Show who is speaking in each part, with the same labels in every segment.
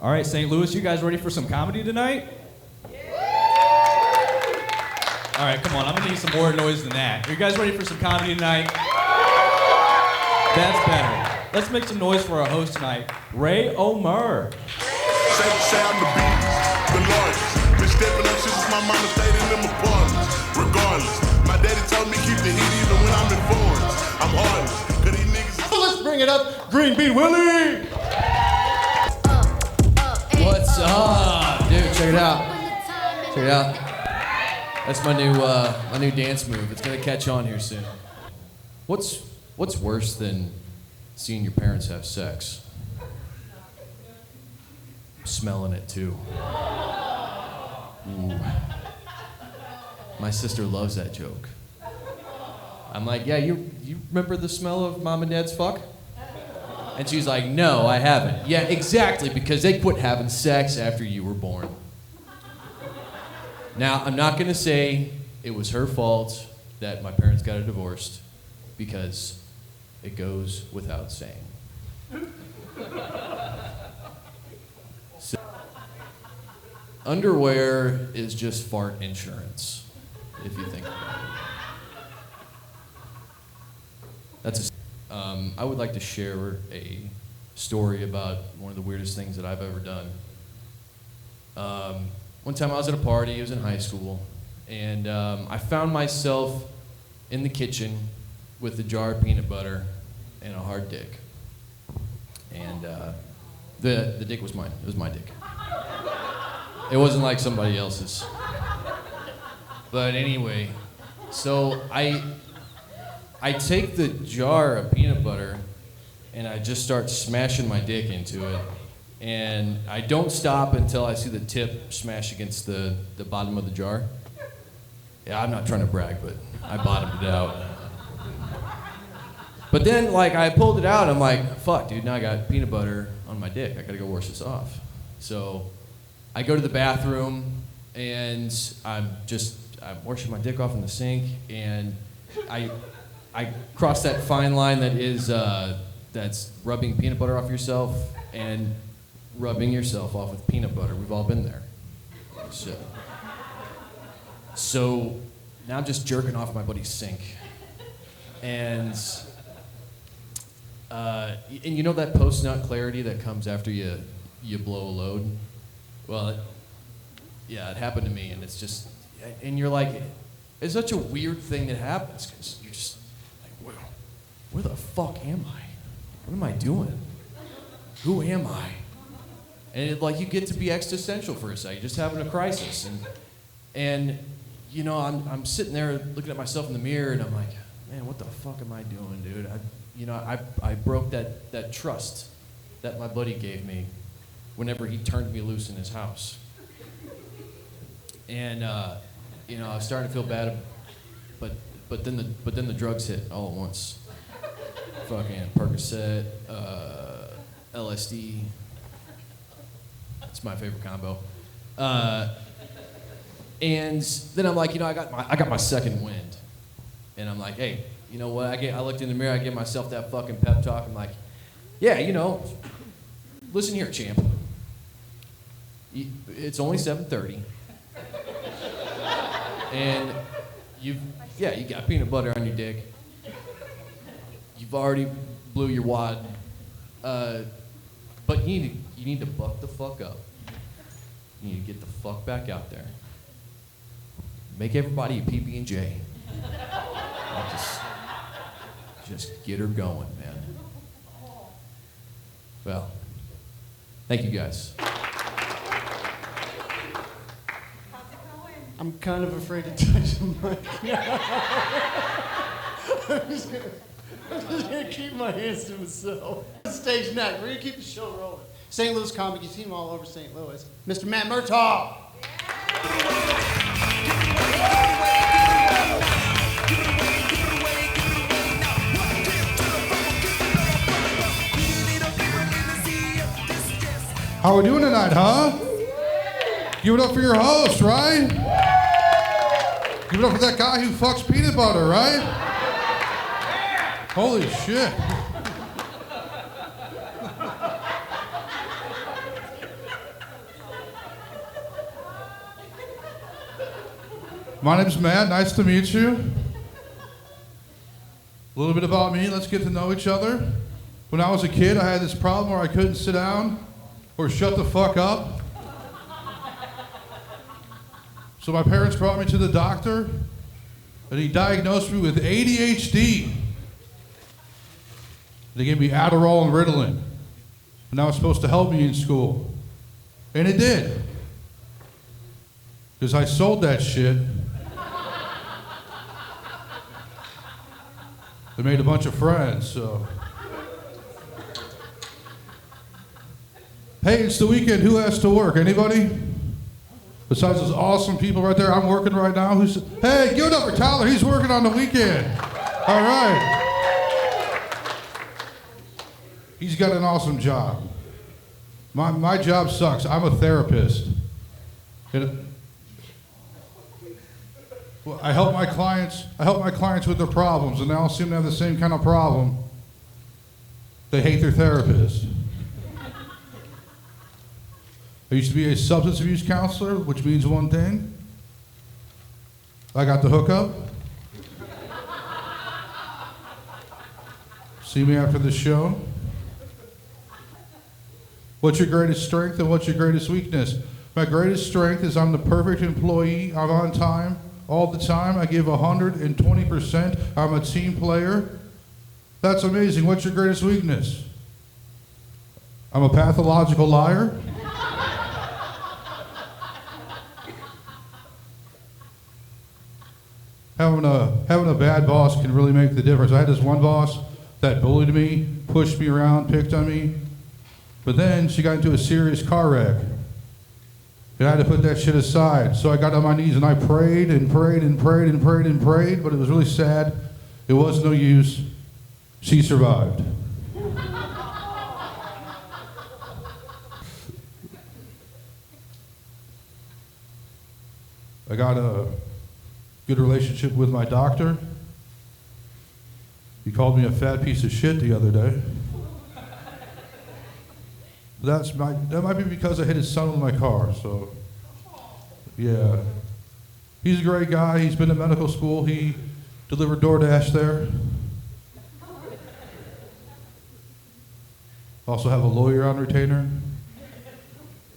Speaker 1: All right, St. Louis, you guys ready for some comedy tonight? All right, come on, I'm gonna need some more noise than that. Are you guys ready for some comedy tonight? That's better. Let's make some noise for our host tonight, Ray Omer.
Speaker 2: Say I'm the biggest, the largest. Been stepping up since my mama stayed in them apartments. Regardless, my daddy told me keep the heat even when I'm in foreigns. I'm heartless, cause these niggas.
Speaker 3: Let's bring it up, Green Bean Willie!
Speaker 4: What's up, dude? Check it out. Check it out. That's my new dance move. It's gonna catch on here soon. What's worse than seeing your parents have sex? Smelling it too. Ooh. My sister loves that joke. I'm like, yeah, you remember the smell of mom and dad's fuck? And she's like, no, I haven't. Yeah, exactly, because they quit having sex after you were born. Now, I'm not gonna say it was her fault that my parents got divorced, because it goes without saying. So, underwear is just fart insurance, if you think about it. That's I would like to share a story about one of the weirdest things that I've ever done. One time I was at a party, it was in high school, and I found myself in the kitchen with a jar of peanut butter and a hard dick. And the dick was mine. It was my dick. It wasn't like somebody else's. But anyway, so I take the jar of peanut butter and I just start smashing my dick into it. And I don't stop until I see the tip smash against the bottom of the jar. Yeah, I'm not trying to brag, but I bottomed it out. But then, like, I pulled it out, I'm like, fuck, dude, now I got peanut butter on my dick. I gotta go wash this off. So I go to the bathroom, and I'm washing my dick off in the sink, and I cross that fine line that is, that's rubbing peanut butter off yourself and rubbing yourself off with peanut butter. We've all been there. So now I'm just jerking off my buddy's sink. And you know that post-nut clarity that comes after you blow a load? Well, it happened to me, and it's just, and you're like, it's such a weird thing that happens, because you're just like, where the fuck am I? What am I doing? Who am I? And you get to be existential for a second. You're just having a crisis, and you know, I'm sitting there looking at myself in the mirror, and I'm like, man, what the fuck am I doing, dude? I broke that trust that my buddy gave me whenever he turned me loose in his house. And you know, I was starting to feel bad, but then the drugs hit all at once. Fucking Percocet, LSD. It's my favorite combo. And then I'm like, you know, I got my second wind, and I'm like, hey, you know what? I looked in the mirror, I gave myself that fucking pep talk. I'm like, yeah, you know, listen here, champ. It's only 7:30, and you got peanut butter on your dick. You've already blew your wad, but you need to buck the fuck up. You need to get the fuck back out there. Make everybody a PB&J. Just get her going, man. Well, thank you guys.
Speaker 3: I'm kind of afraid to touch the mic. I'm just gonna keep my hands to myself. Stage next. We're gonna keep the show rolling. St. Louis comedy team all over St. Louis. Mr. Matt Murtaugh.
Speaker 5: How we doing tonight, huh? Give it up for your host, right? Give it up for that guy who fucks peanut butter, right? Holy shit. My name's Matt. Nice to meet you. A little bit about me. Let's get to know each other. When I was a kid, I had this problem where I couldn't sit down or shut the fuck up. So my parents brought me to the doctor, and he diagnosed me with ADHD. They gave me Adderall and Ritalin, and that was supposed to help me in school. And it did. Because I sold that shit. I made a bunch of friends, so. Hey, it's the weekend. Who has to work? Anybody? Besides those awesome people right there, I'm working right now. Hey, give it up for Tyler. He's working on the weekend. All right. He's got an awesome job. My job sucks. I'm a therapist. Well, I help my clients with their problems, and they all seem to have the same kind of problem. They hate their therapist. I used to be a substance abuse counselor, which means one thing. I got the hookup. See me after the show. What's your greatest strength and what's your greatest weakness? My greatest strength is I'm the perfect employee. I'm on time all the time. I give 120%. I'm a team player. That's amazing. What's your greatest weakness? I'm a pathological liar. Having a bad boss can really make the difference. I had this one boss that bullied me, pushed me around, picked on me. But then she got into a serious car wreck. And I had to put that shit aside. So I got on my knees and I prayed and prayed and prayed and prayed and prayed, but it was really sad. It was no use. She survived. I got a good relationship with my doctor. He called me a fat piece of shit the other day. That might be because I hit his son with my car, so yeah. He's a great guy. He's been to medical school. He delivered DoorDash there. Also have a lawyer on retainer.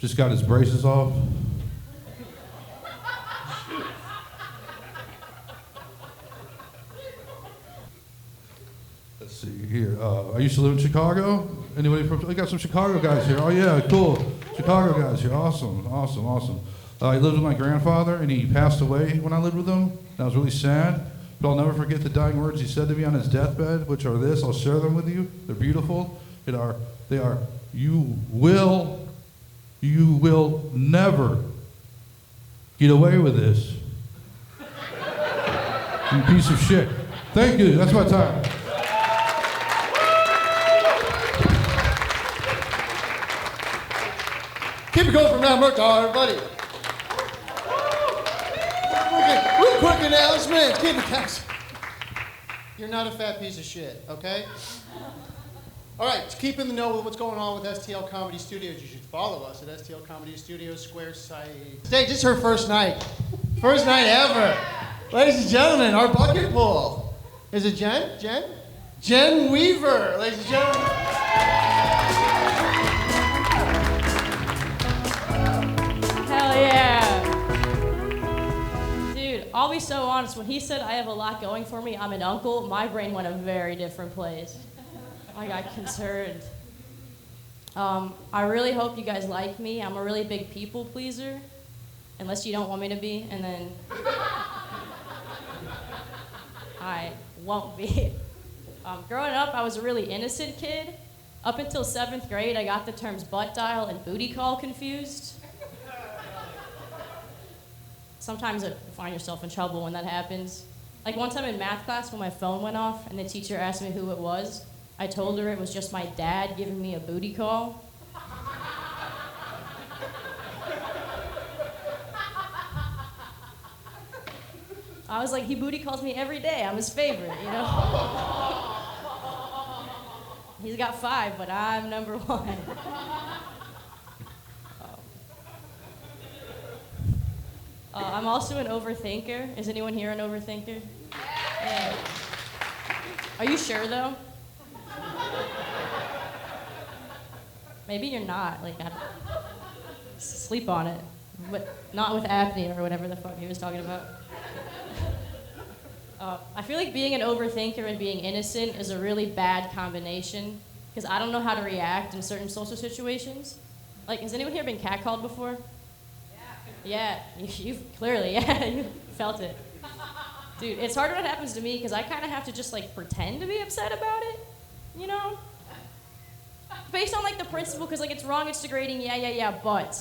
Speaker 5: Just got his braces off. Let's see here. I used to live in Chicago. Anybody from? We got some Chicago guys here. Oh yeah, cool. Chicago guys here. Awesome, awesome, awesome. I lived with my grandfather, and he passed away when I lived with him. And I was really sad. But I'll never forget the dying words he said to me on his deathbed, which are this. I'll share them with you. They're beautiful. They are. You will never get away with this. You piece of shit. Thank you. That's my time.
Speaker 3: Keep it going from Matt Murtaugh, everybody. Real quick announcement. Keep it. You're not a fat piece of shit, okay? All right, to keep in the know with what's going on with STL Comedy Studios, you should follow us at STL Comedy Studios Square site. Today, just her first night. First night ever. Ladies and gentlemen, our bucket pool. Is it Jen? Jen Weaver, ladies and gentlemen.
Speaker 6: Hell yeah. Dude, I'll be so honest. When he said I have a lot going for me, I'm an uncle, my brain went a very different place. I got concerned. I really hope you guys like me. I'm a really big people pleaser. Unless you don't want me to be, and then I won't be. Growing up, I was a really innocent kid. Up until 7th grade, I got the terms butt dial and booty call confused. Sometimes you find yourself in trouble when that happens. Like one time in math class when my phone went off and the teacher asked me who it was, I told her it was just my dad giving me a booty call. I was like, he booty calls me every day. I'm his favorite, you know? He's got 5, but I'm number 1. I'm also an overthinker. Is anyone here an overthinker? Yeah. Are you sure though? Maybe you're not. Like, sleep on it, but not with apnea or whatever the fuck he was talking about. I feel like being an overthinker and being innocent is a really bad combination because I don't know how to react in certain social situations. Like, has anyone here been catcalled before? Yeah, you've clearly, yeah, you felt it. Dude, it's hard when it happens to me because I kind of have to just like pretend to be upset about it, you know? Based on like the principle, because like it's wrong, it's degrading, yeah, but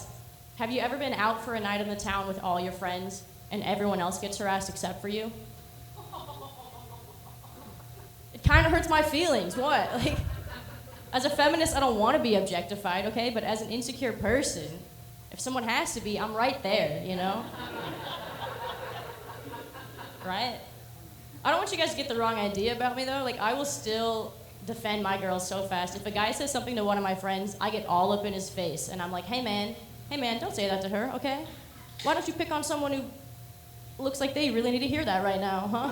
Speaker 6: have you ever been out for a night in the town with all your friends and everyone else gets harassed except for you? It kind of hurts my feelings, what? Like, as a feminist, I don't want to be objectified, okay? But as an insecure person, if someone has to be, I'm right there, you know? Right? I don't want you guys to get the wrong idea about me, though. Like, I will still defend my girls so fast. If a guy says something to one of my friends, I get all up in his face, and I'm like, hey, man, don't say that to her, okay? Why don't you pick on someone who looks like they really need to hear that right now, huh?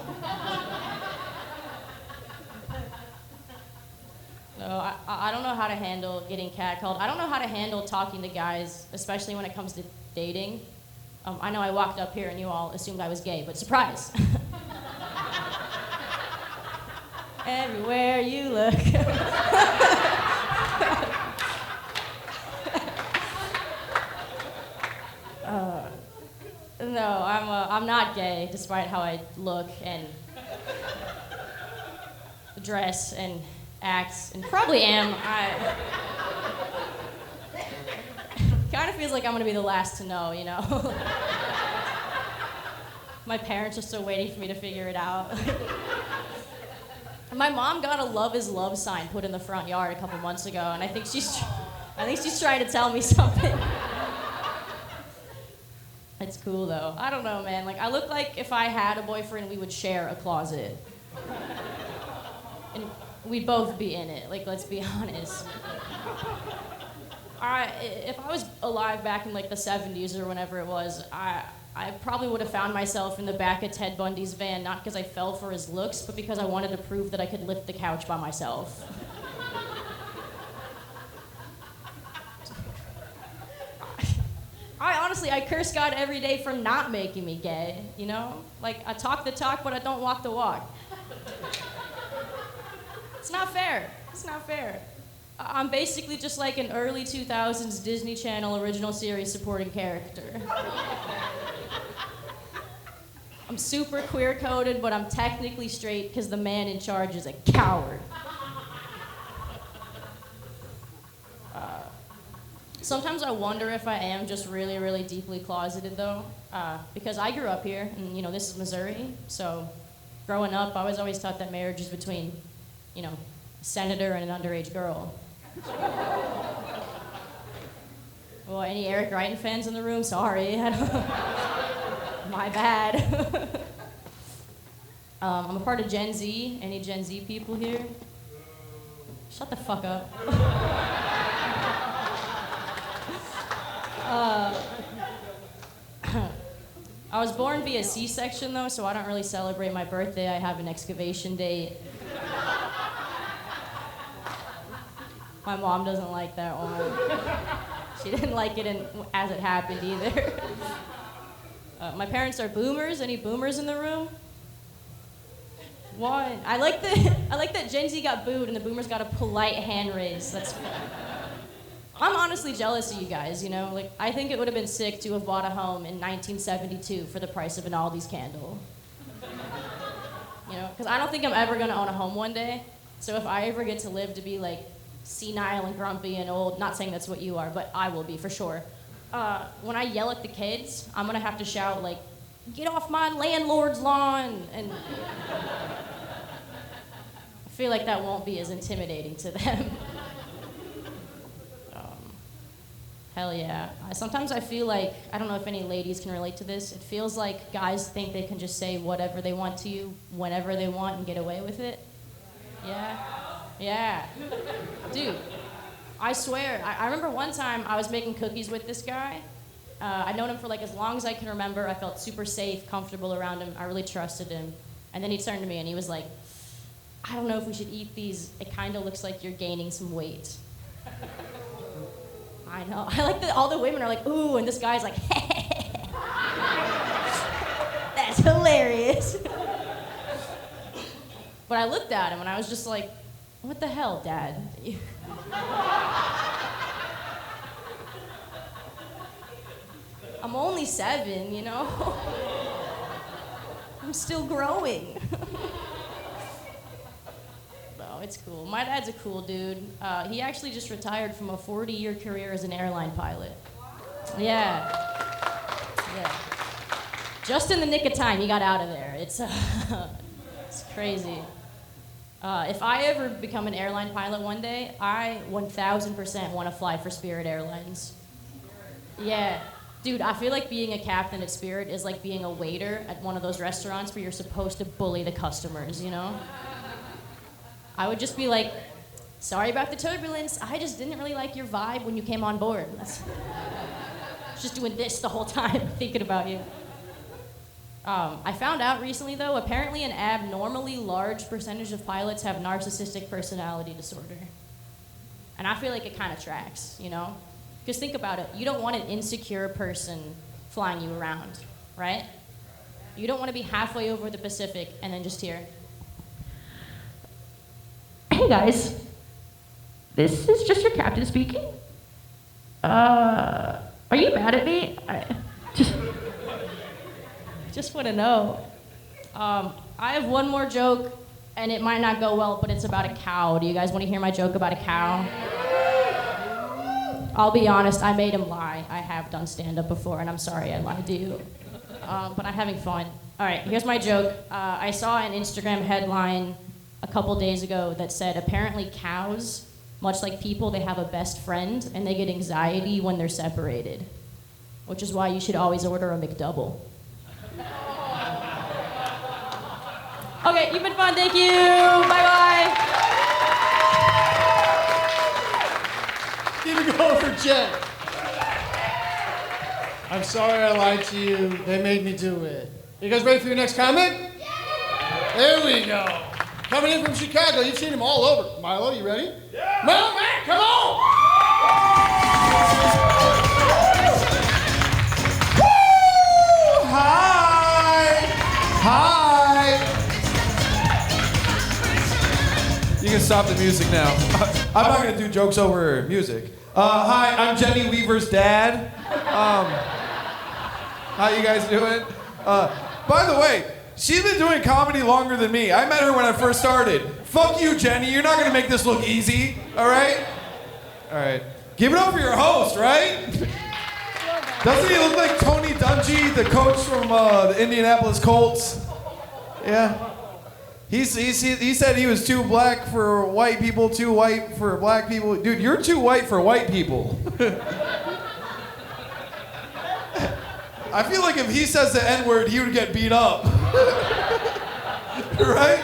Speaker 6: No, I don't know how to handle getting catcalled. I don't know how to handle talking to guys, especially when it comes to dating. I know I walked up here and you all assumed I was gay, but surprise. Everywhere you look. No, I'm not gay, despite how I look and dress and act, and probably am. I kind of feels like I'm gonna be the last to know, you know? My parents are still waiting for me to figure it out. My mom got a love is love sign put in the front yard a couple months ago, and I think she's trying to tell me something. It's cool though. I don't know, man. Like, I look like if I had a boyfriend, we would share a closet. And we'd both be in it, like, let's be honest. If I was alive back in like the 70s or whenever it was, I probably would have found myself in the back of Ted Bundy's van, not because I fell for his looks, but because I wanted to prove that I could lift the couch by myself. I curse God every day for not making me gay, you know? Like, I talk the talk, but I don't walk the walk. It's not fair. It's not fair. I'm basically just like an early 2000s Disney Channel original series supporting character. I'm super queer-coded, but I'm technically straight because the man in charge is a coward. Sometimes I wonder if I am just really, really deeply closeted, though, because I grew up here, and, you know, this is Missouri, so growing up, I was always taught that marriage is between, you know, a senator and an underage girl. Well, any Eric Greitens fans in the room? Sorry. My bad. I'm a part of Gen Z. Any Gen Z people here? Shut the fuck up. I was born via C-section, though, so I don't really celebrate my birthday. I have an excavation date. My mom doesn't like that one. She didn't like it as it happened either. My parents are boomers. Any boomers in the room? One. I like that Gen Z got booed and the boomers got a polite hand raise. That's fun. I'm honestly jealous of you guys, you know? Like, I think it would have been sick to have bought a home in 1972 for the price of an Aldi's candle. You know? Because I don't think I'm ever going to own a home one day. So if I ever get to live to be, like, senile and grumpy and old, not saying that's what you are, but I will be for sure. When I yell at the kids, I'm gonna have to shout like, "Get off my landlord's lawn!" And I feel like that won't be as intimidating to them. Hell yeah. Sometimes I feel like, I don't know if any ladies can relate to this, it feels like guys think they can just say whatever they want to you, whenever they want, and get away with it. Yeah? Yeah. Dude, I swear, I remember one time I was making cookies with this guy. I'd known him for like as long as I can remember. I felt super safe, comfortable around him. I really trusted him. And then he turned to me and he was like, I don't know if we should eat these. It kind of looks like you're gaining some weight. I know. I like that all the women are like, ooh, and this guy's like, that's hilarious. But I looked at him and I was just like, what the hell, Dad? I'm only 7, you know? I'm still growing. No, it's cool. My dad's a cool dude. He actually just retired from a 40-year career as an airline pilot. Yeah. Just in the nick of time, he got out of there. It's crazy. If I ever become an airline pilot one day, I 1,000% want to fly for Spirit Airlines. Yeah. Dude, I feel like being a captain at Spirit is like being a waiter at one of those restaurants where you're supposed to bully the customers, you know? I would just be like, sorry about the turbulence. I just didn't really like your vibe when you came on board. Just doing this the whole time, thinking about you. I found out recently, though, apparently an abnormally large percentage of pilots have narcissistic personality disorder. And I feel like it kind of tracks, you know? Because think about it. You don't want an insecure person flying you around, right? You don't want to be halfway over the Pacific and then just hear, hey guys, this is just your captain speaking. Are you mad at me? I just want to know. I have one more joke, and it might not go well, but it's about a cow. Do you guys want to hear my joke about a cow? I'll be honest, I made him lie. I have done stand-up before, and I'm sorry I lied to you. But I'm having fun. All right, here's my joke. I saw an Instagram headline a couple days ago that said, apparently cows, much like people, they have a best friend, and they get anxiety when they're separated, which is why you should always order a McDouble. Okay, you've been fun, thank you, bye-bye.
Speaker 3: Keep it going for Jen. I'm sorry I lied to you. They made me do it. You guys ready for your next comic? Yeah. There we go. Coming in from Chicago. You've seen him all over. Milo, you ready? Yeah. Milo, man, come on. Woo! Hi.
Speaker 7: You can stop the music now. I'm not gonna do jokes over music. Hi, I'm Jenny Weaver's dad. How you guys doing? By the way, she's been doing comedy longer than me. I met her when I first started. Fuck you, Jenny. You're not gonna make this look easy, all right? All right. Give it up for your host, right? Doesn't he look like Tony Dungy, the coach from the Indianapolis Colts? Yeah. He said he was too black for white people, too white for black people. Dude, you're too white for white people. I feel like if he says the N-word, he would get beat up. Right?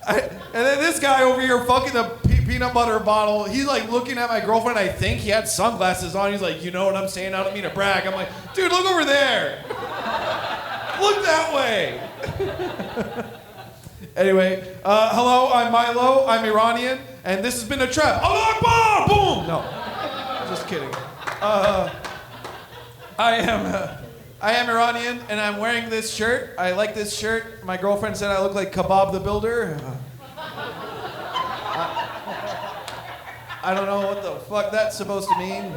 Speaker 7: And then this guy over here fucking the peanut butter bottle, he's like looking at my girlfriend. I think he had sunglasses on. He's like, you know what I'm saying? I don't mean to brag. I'm like, dude, look over there. Look that way. Anyway, hello, I'm Milo, I'm Iranian, and this has been a trap. Allah Akbar! Boom! No, just kidding. I am Iranian, and I'm wearing this shirt. I like this shirt. My girlfriend said I look like Kebab the Builder. I don't know what the fuck that's supposed to mean.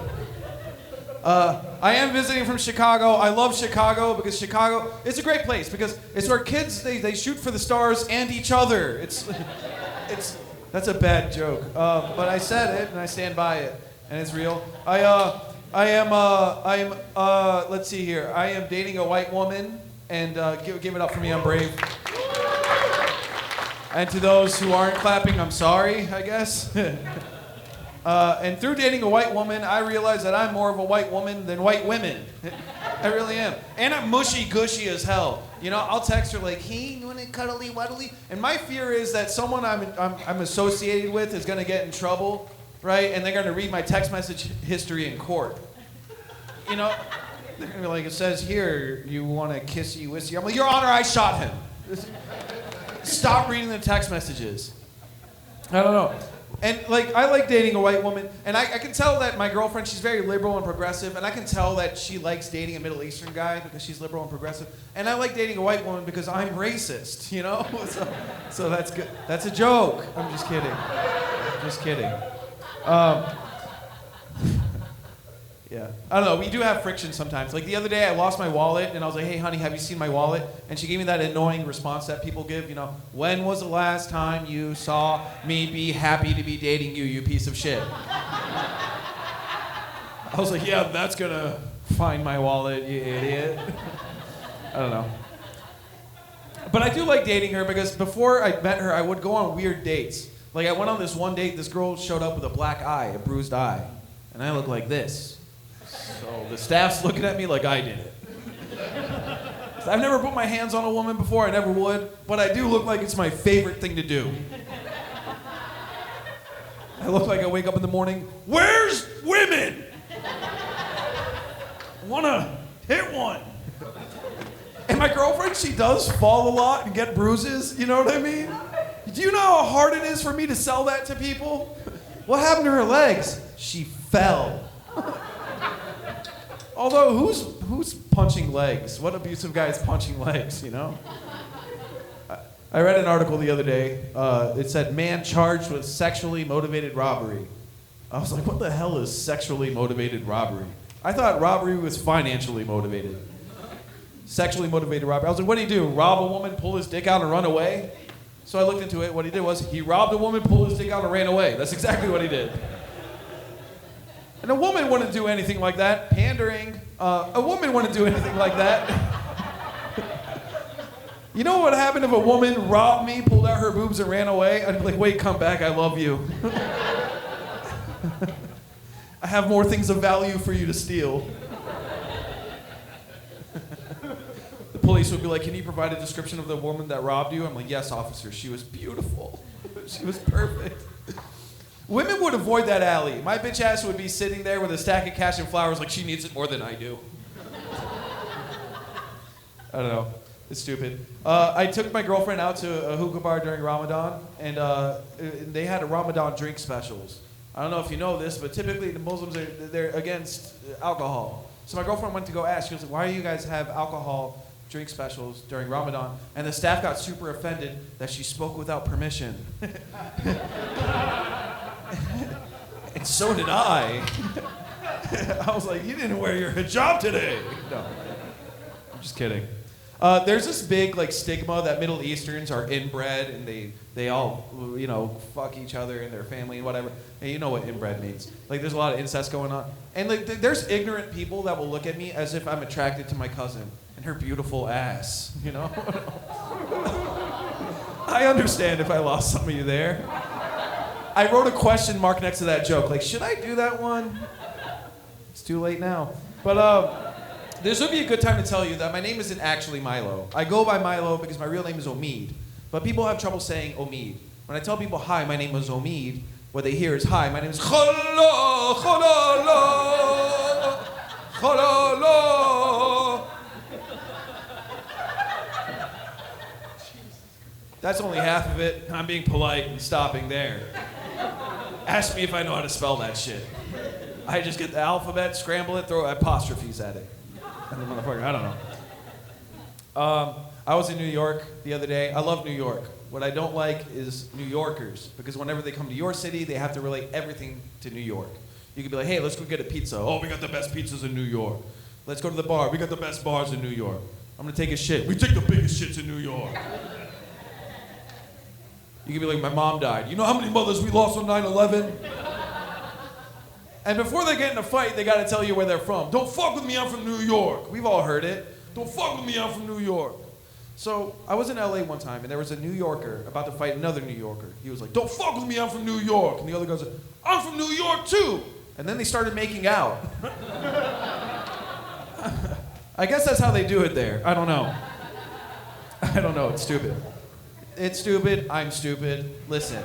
Speaker 7: I am visiting from Chicago. I love Chicago because Chicago, it's a great place because it's where kids, they shoot for the stars and each other. That's a bad joke. But I said it and I stand by it and it's real. Let's see here. I am dating a white woman and give it up for me, I'm brave. And to those who aren't clapping, I'm sorry, I guess. And through dating a white woman, I realized that I'm more of a white woman than white women. I really am. And I'm mushy-gushy as hell. You know, I'll text her like, hey, you want to cuddly-wuddly? And my fear is that someone I'm associated with is going to get in trouble. right? And they're gonna read my text message history in court. You know, they're gonna be like, it says here, you want to kissy wissy. I'm like, Your Honor, I shot him. Stop reading the text messages. I don't know. And like, I like dating a white woman, and I can tell that my girlfriend, she's very liberal and progressive, and I can tell that she likes dating a Middle Eastern guy because she's liberal and progressive. And I like dating a white woman because I'm racist, you know? So that's good. That's a joke. I'm just kidding. Just kidding. Yeah. I don't know. We do have friction sometimes. Like the other day, I lost my wallet, and I was like, hey, honey, have you seen my wallet? And she gave me that annoying response that people give, you know, when was the last time you saw me be happy to be dating you, you piece of shit? I was like, yeah, that's gonna find my wallet, you idiot. I don't know. But I do like dating her because before I met her, I would go on weird dates. Like I went on this one date, this girl showed up with a black eye, a bruised eye, and I look like this. So the staff's looking at me like I did it. I've never put my hands on a woman before, I never would, but I do look like it's my favorite thing to do. I look like I wake up in the morning, where's women? Wanna hit one. And my girlfriend, she does fall a lot and get bruises, you know what I mean? Do you know how hard it is for me to sell that to people? What happened to her legs? She fell. Although, who's punching legs? What abusive guy is punching legs, you know? I read an article the other day. It said, man charged with sexually motivated robbery. I was like, what the hell is sexually motivated robbery? I thought robbery was financially motivated. Sexually motivated robbery. I was like, what do you do? Rob a woman, pull his dick out, and run away? So I looked into it. What he did was he robbed a woman, pulled his dick out, and ran away. That's exactly what he did. And a woman wouldn't do anything like that. Pandering. A woman wouldn't do anything like that. You know what would happen if a woman robbed me, pulled out her boobs, and ran away? I'd be like, wait, come back, I love you. I have more things of value for you to steal. The police would be like, can you provide a description of the woman that robbed you? I'm like, yes, officer, she was beautiful. She was perfect. Women would avoid that alley. My bitch ass would be sitting there with a stack of cash and flowers like she needs it more than I do. I don't know. It's stupid. I took my girlfriend out to a hookah bar during Ramadan, and they had a Ramadan drink specials. I don't know if you know this, but typically the Muslims, they're against alcohol. So my girlfriend went to go ask. She was like, why do you guys have alcohol drink specials during Ramadan? And the staff got super offended that she spoke without permission. And so did I. I was like, you didn't wear your hijab today. No, I'm just kidding. There's this big like stigma that Middle Easterns are inbred and they all, you know, fuck each other and their family and whatever. And you know what inbred means. Like there's a lot of incest going on. And like there's ignorant people that will look at me as if I'm attracted to my cousin and her beautiful ass, you know? I understand if I lost some of you there. I wrote a question mark next to that joke. Like, should I do that one? It's too late now. But this would be a good time to tell you that my name isn't actually Milo. I go by Milo because my real name is Omid. But people have trouble saying Omid. When I tell people, hi, my name is Omid, what they hear is, hi, my name is Khalala, Khalala, Khalala. That's only half of it. I'm being polite and stopping there. Ask me if I know how to spell that shit. I just get the alphabet, scramble it, throw apostrophes at it. And the motherfucker, I don't know. I was in New York the other day. I love New York. What I don't like is New Yorkers, because whenever they come to your city, they have to relate everything to New York. You could be like, hey, let's go get a pizza. Oh, we got the best pizzas in New York. Let's go to the bar. We got the best bars in New York. I'm gonna take a shit. We take the biggest shits in New York. You could be like, my mom died. You know how many mothers we lost on 9/11? And before they get in a fight, they gotta tell you where they're from. Don't fuck with me, I'm from New York. We've all heard it. Don't fuck with me, I'm from New York. So I was in LA one time, and there was a New Yorker about to fight another New Yorker. He was like, don't fuck with me, I'm from New York. And the other guy said, I'm from New York too. And then they started making out. I guess that's how they do it there. I don't know. I don't know, it's stupid. It's stupid, I'm stupid. Listen.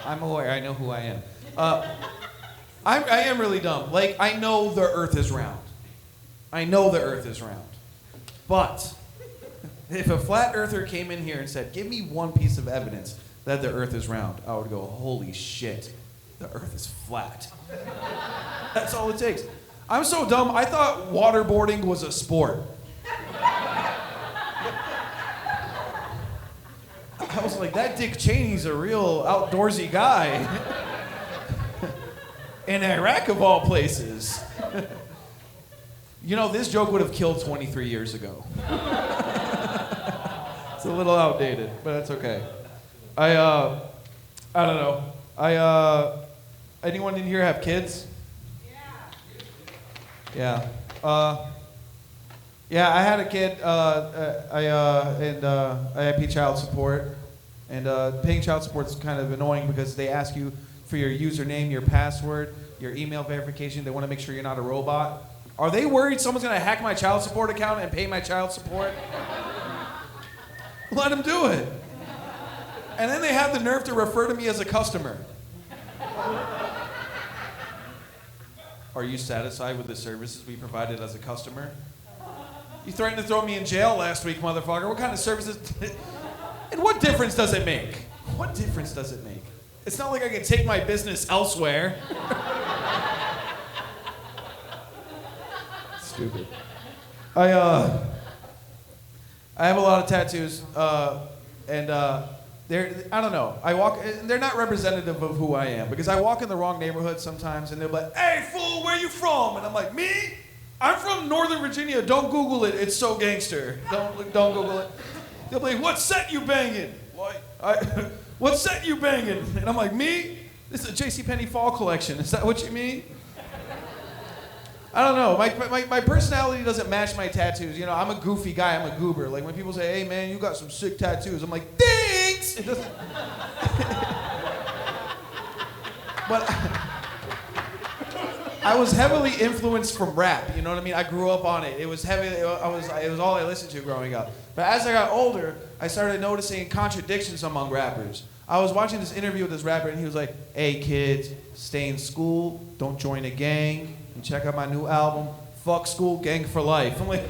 Speaker 7: I'm aware. I know who I am. I am really dumb. Like, I know the Earth is round. I know the Earth is round. But if a flat earther came in here and said, give me one piece of evidence that the Earth is round, I would go, holy shit, the Earth is flat. That's all it takes. I'm so dumb, I thought waterboarding was a sport. I was like, that Dick Cheney's a real outdoorsy guy. In Iraq, of all places. You know, this joke would have killed 23 years ago. It's a little outdated, but that's okay. I don't know. Anyone in here have kids? Yeah. Yeah, I had a kid, I pay child support, and paying child support is kind of annoying because they ask you for your username, your password, your email verification. They want to make sure you're not a robot. Are they worried someone's going to hack my child support account and pay my child support? Let them do it. And then they have the nerve to refer to me as a customer. Are you satisfied with the services we provided as a customer? You threatened to throw me in jail last week, motherfucker. What kind of services? And what difference does it make? What difference does it make? It's not like I can take my business elsewhere. Stupid. I have a lot of tattoos, and I don't know. They're not representative of who I am because I walk in the wrong neighborhood sometimes, and they're like, "Hey, fool, where you from?" And I'm like, "Me? I'm from Northern Virginia. Don't Google it. It's so gangster. Don't Google it." They'll be like, "What set you banging?" What set you banging? And I'm like, "Me? This is a JCPenney fall collection. Is that what you mean?" I don't know. My personality doesn't match my tattoos. You know, I'm a goofy guy. I'm a goober. Like when people say, "Hey, man, you got some sick tattoos," I'm like, "Thanks." It doesn't. But I was heavily influenced from rap. You know what I mean? I grew up on it. It was heavy. It was all I listened to growing up. But as I got older, I started noticing contradictions among rappers. I was watching this interview with this rapper, and he was like, "Hey, kids, stay in school. Don't join a gang. And check out my new album, Fuck School, Gang for Life." I'm like,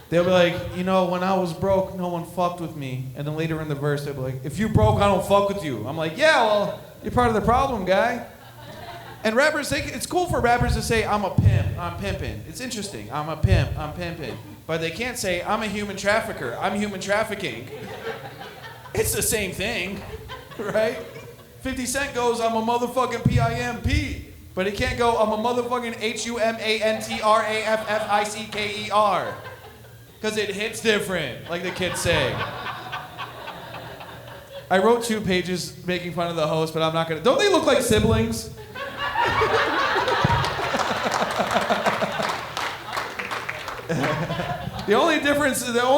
Speaker 7: they'll be like, "You know, when I was broke, no one fucked with me." And then later in the verse, they'll be like, "If you broke, I don't fuck with you." I'm like, "Yeah, well, you're part of the problem, guy." And rappers, it's cool for rappers to say, "I'm a pimp, I'm pimping." It's interesting. "I'm a pimp, I'm pimping." But they can't say, "I'm a human trafficker, I'm human trafficking." It's the same thing, right? 50 Cent goes, "I'm a motherfucking PIMP." But he can't go, "I'm a motherfucking HUMANTRAFFICKER." Because it hits different, like the kids say. I wrote 2 pages making fun of the host, but I'm not gonna. Don't they look like siblings? The only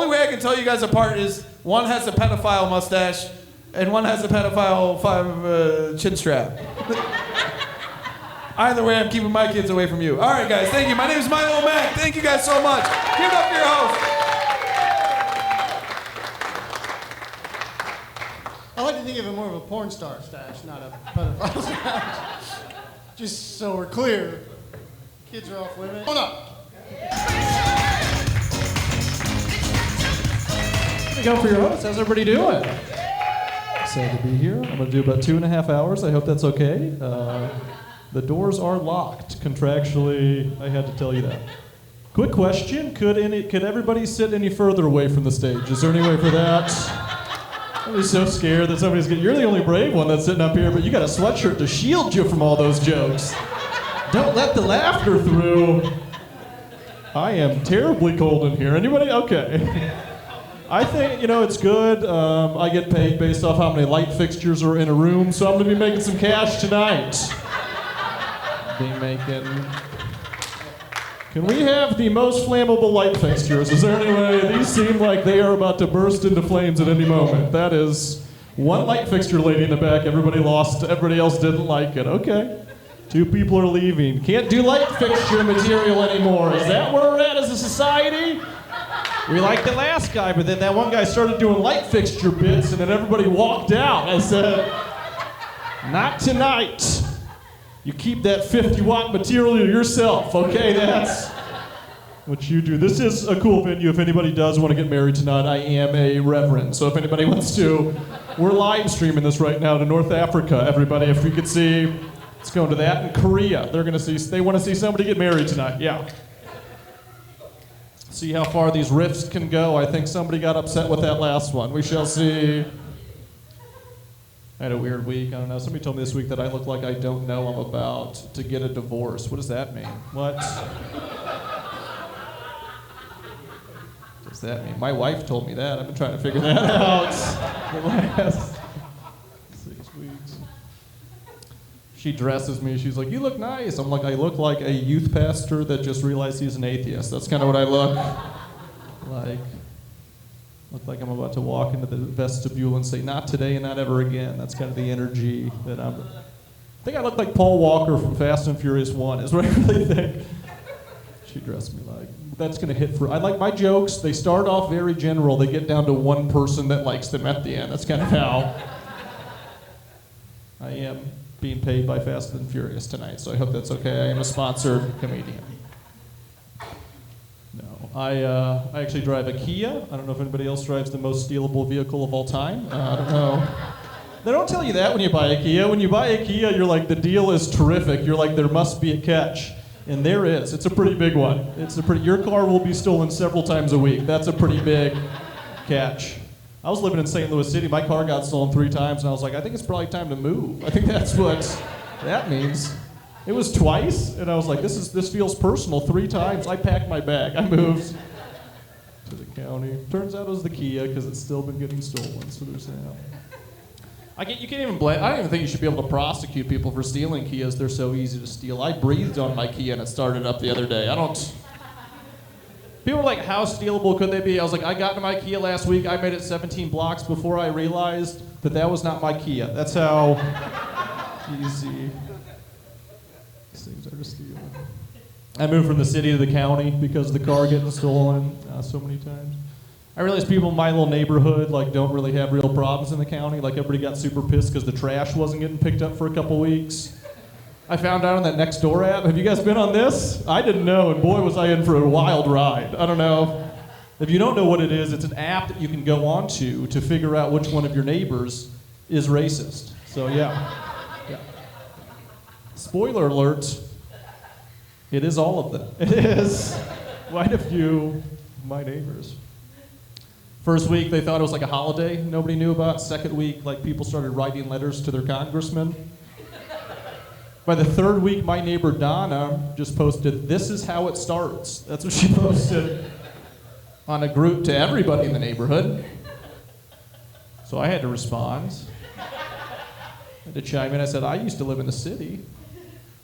Speaker 7: way I can tell you guys apart is one has a pedophile mustache and one has a pedophile chin strap. Either way, I'm keeping my kids away from you. All right, guys, thank you. My name is Milo Mack. Thank you guys so much. Give it up for your host.
Speaker 3: I like to think of it more of a porn star stash, not a pedophile stash. Just so we're clear, kids are off limits. Hold up.
Speaker 8: Here we go for your host. How's everybody doing? Excited to be here. I'm going to do about 2.5 hours. I hope that's okay. The doors are locked. Contractually, I had to tell you that. Quick question. Could everybody sit any further away from the stage? Is there any way for that? I'm just so scared that somebody's getting... You're the only brave one that's sitting up here, but you got a sweatshirt to shield you from all those jokes. Don't let the laughter through. I am terribly cold in here. Anybody? Okay. I think, it's good. I get paid based off how many light fixtures are in a room, so I'm going to be making some cash tonight. Can we have the most flammable light fixtures? Is there any way? These seem like they are about to burst into flames at any moment. That is one light fixture lady in the back. Everybody lost. Everybody else didn't like it. Okay. 2 people are leaving. Can't do light fixture material anymore. Is that where we're at as a society? We liked the last guy, but then that one guy started doing light fixture bits, and then everybody walked out. I said, not tonight. You keep that 50-watt material to yourself, okay? That's what you do. This is a cool venue. If anybody does want to get married tonight, I am a reverend. So if anybody wants to, we're live streaming this right now to North Africa. Everybody, if we could see, let's go to that. In Korea, they want to see somebody get married tonight. Yeah. See how far these riffs can go. I think somebody got upset with that last one. We shall see. I had a weird week. I don't know. Somebody told me this week that I look like I don't know I'm about to get a divorce. What does that mean? What does that mean? My wife told me that. I've been trying to figure that out the last 6 weeks. She dresses me. She's like, "You look nice." I'm like, "I look like a youth pastor that just realized he's an atheist." That's kind of what I look like. Look like I'm about to walk into the vestibule and say, "Not today and not ever again." That's kind of the energy that I think I look like Paul Walker from Fast and Furious 1 is what I really think. She dressed me like. That's going to hit for, I like my jokes. They start off very general. They get down to one person that likes them at the end. That's kind of how I am being paid by Fast and Furious tonight, so I hope that's okay. I am a sponsored comedian. No, I actually drive a Kia. I don't know if anybody else drives the most stealable vehicle of all time. I don't know. They don't tell you that when you buy a Kia. When you buy a Kia, you're like, the deal is terrific. You're like, there must be a catch. And there is. It's a pretty big one. Your car will be stolen several times a week. That's a pretty big catch. I was living in St. Louis City. My car got stolen 3 times, and I was like, I think it's probably time to move. I think that's what that means. It was twice, and I was like, this feels personal. 3 times, I packed my bag. I moved to the county. Turns out it was the Kia, because it's still been getting stolen, so there's that. You can't even blame. I don't even think you should be able to prosecute people for stealing Kias. They're so easy to steal. I breathed on my Kia, and it started up the other day. People are like, how stealable could they be? I was like, I got into my Kia last week. I made it 17 blocks before I realized that was not my Kia. That's how easy these things are to steal. I moved from the city to the county because of the car getting stolen so many times. I realized people in my little neighborhood don't really have real problems in the county. Like, everybody got super pissed because the trash wasn't getting picked up for a couple weeks. I found out on that Nextdoor app. Have you guys been on this? I didn't know, and boy, was I in for a wild ride. I don't know. If you don't know what it is, it's an app that you can go onto to figure out which one of your neighbors is racist. So, yeah. Spoiler alert, it is all of them. It is quite a few of my neighbors. First week, they thought it was like a holiday nobody knew about. Second week, people started writing letters to their congressman. By the third week, my neighbor Donna just posted, "This is how it starts." That's what she posted on a group to everybody in the neighborhood. So I had to respond. I had to chime in. I said, "I used to live in the city."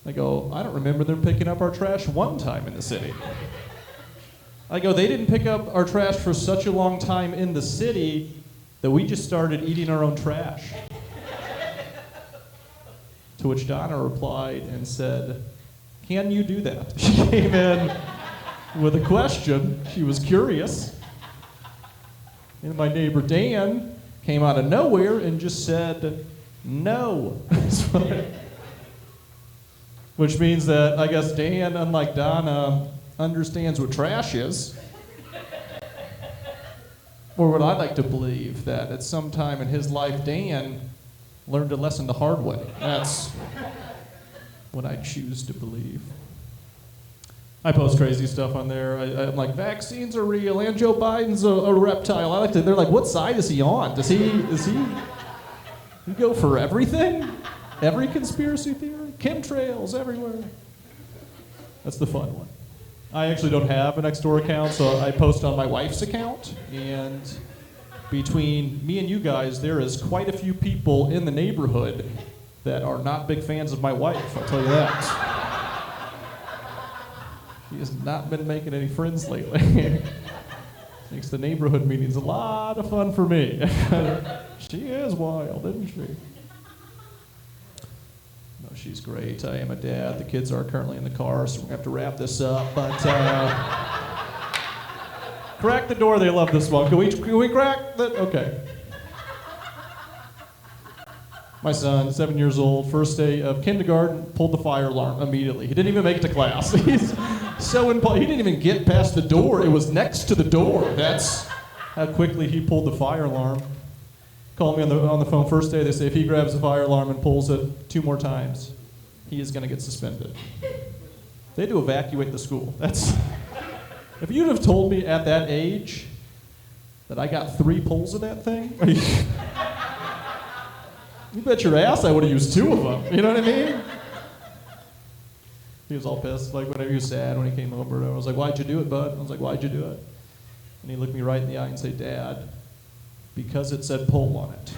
Speaker 8: I go, "I don't remember them picking up our trash one time in the city." I go, "They didn't pick up our trash for such a long time in the city that we just started eating our own trash." To which Donna replied and said, "Can you do that?" She came in with a question. She was curious. And my neighbor Dan came out of nowhere and just said, "No." Which means that I guess Dan, unlike Donna, understands what trash is. Or what I like to believe, that at some time in his life, Dan learned a lesson the hard way. That's what I choose to believe. I post crazy stuff on there. I'm like, vaccines are real, and Joe Biden's a reptile. They're like, what side is he on? Does he go for everything? Every conspiracy theory? Chemtrails everywhere. That's the fun one. I actually don't have a Nextdoor account, so I post on my wife's account. And between me and you guys, there is quite a few people in the neighborhood that are not big fans of my wife, I'll tell you that. She has not been making any friends lately. Makes the neighborhood meetings a lot of fun for me. She is wild, isn't she? No, she's great. I am a dad. The kids are currently in the car, so we're going to have to wrap this up. But Crack the door, they love this one. Can we crack the, okay. My son, 7 years old, first day of kindergarten, pulled the fire alarm immediately. He didn't even make it to class. He's so he didn't even get past the door. It was next to the door. That's how quickly he pulled the fire alarm. Called me on the phone first day. They say if he grabs the fire alarm and pulls it 2 more times, he is going to get suspended. They had to evacuate the school. If you'd have told me at that age that I got 3 pulls of that thing, you bet your ass I would have used 2 of them. You know what I mean? He was all pissed, like whenever he was sad when he came over. I was like, why'd you do it, bud? I was like, why'd you do it? And he looked me right in the eye and said, Dad, because it said pull on it.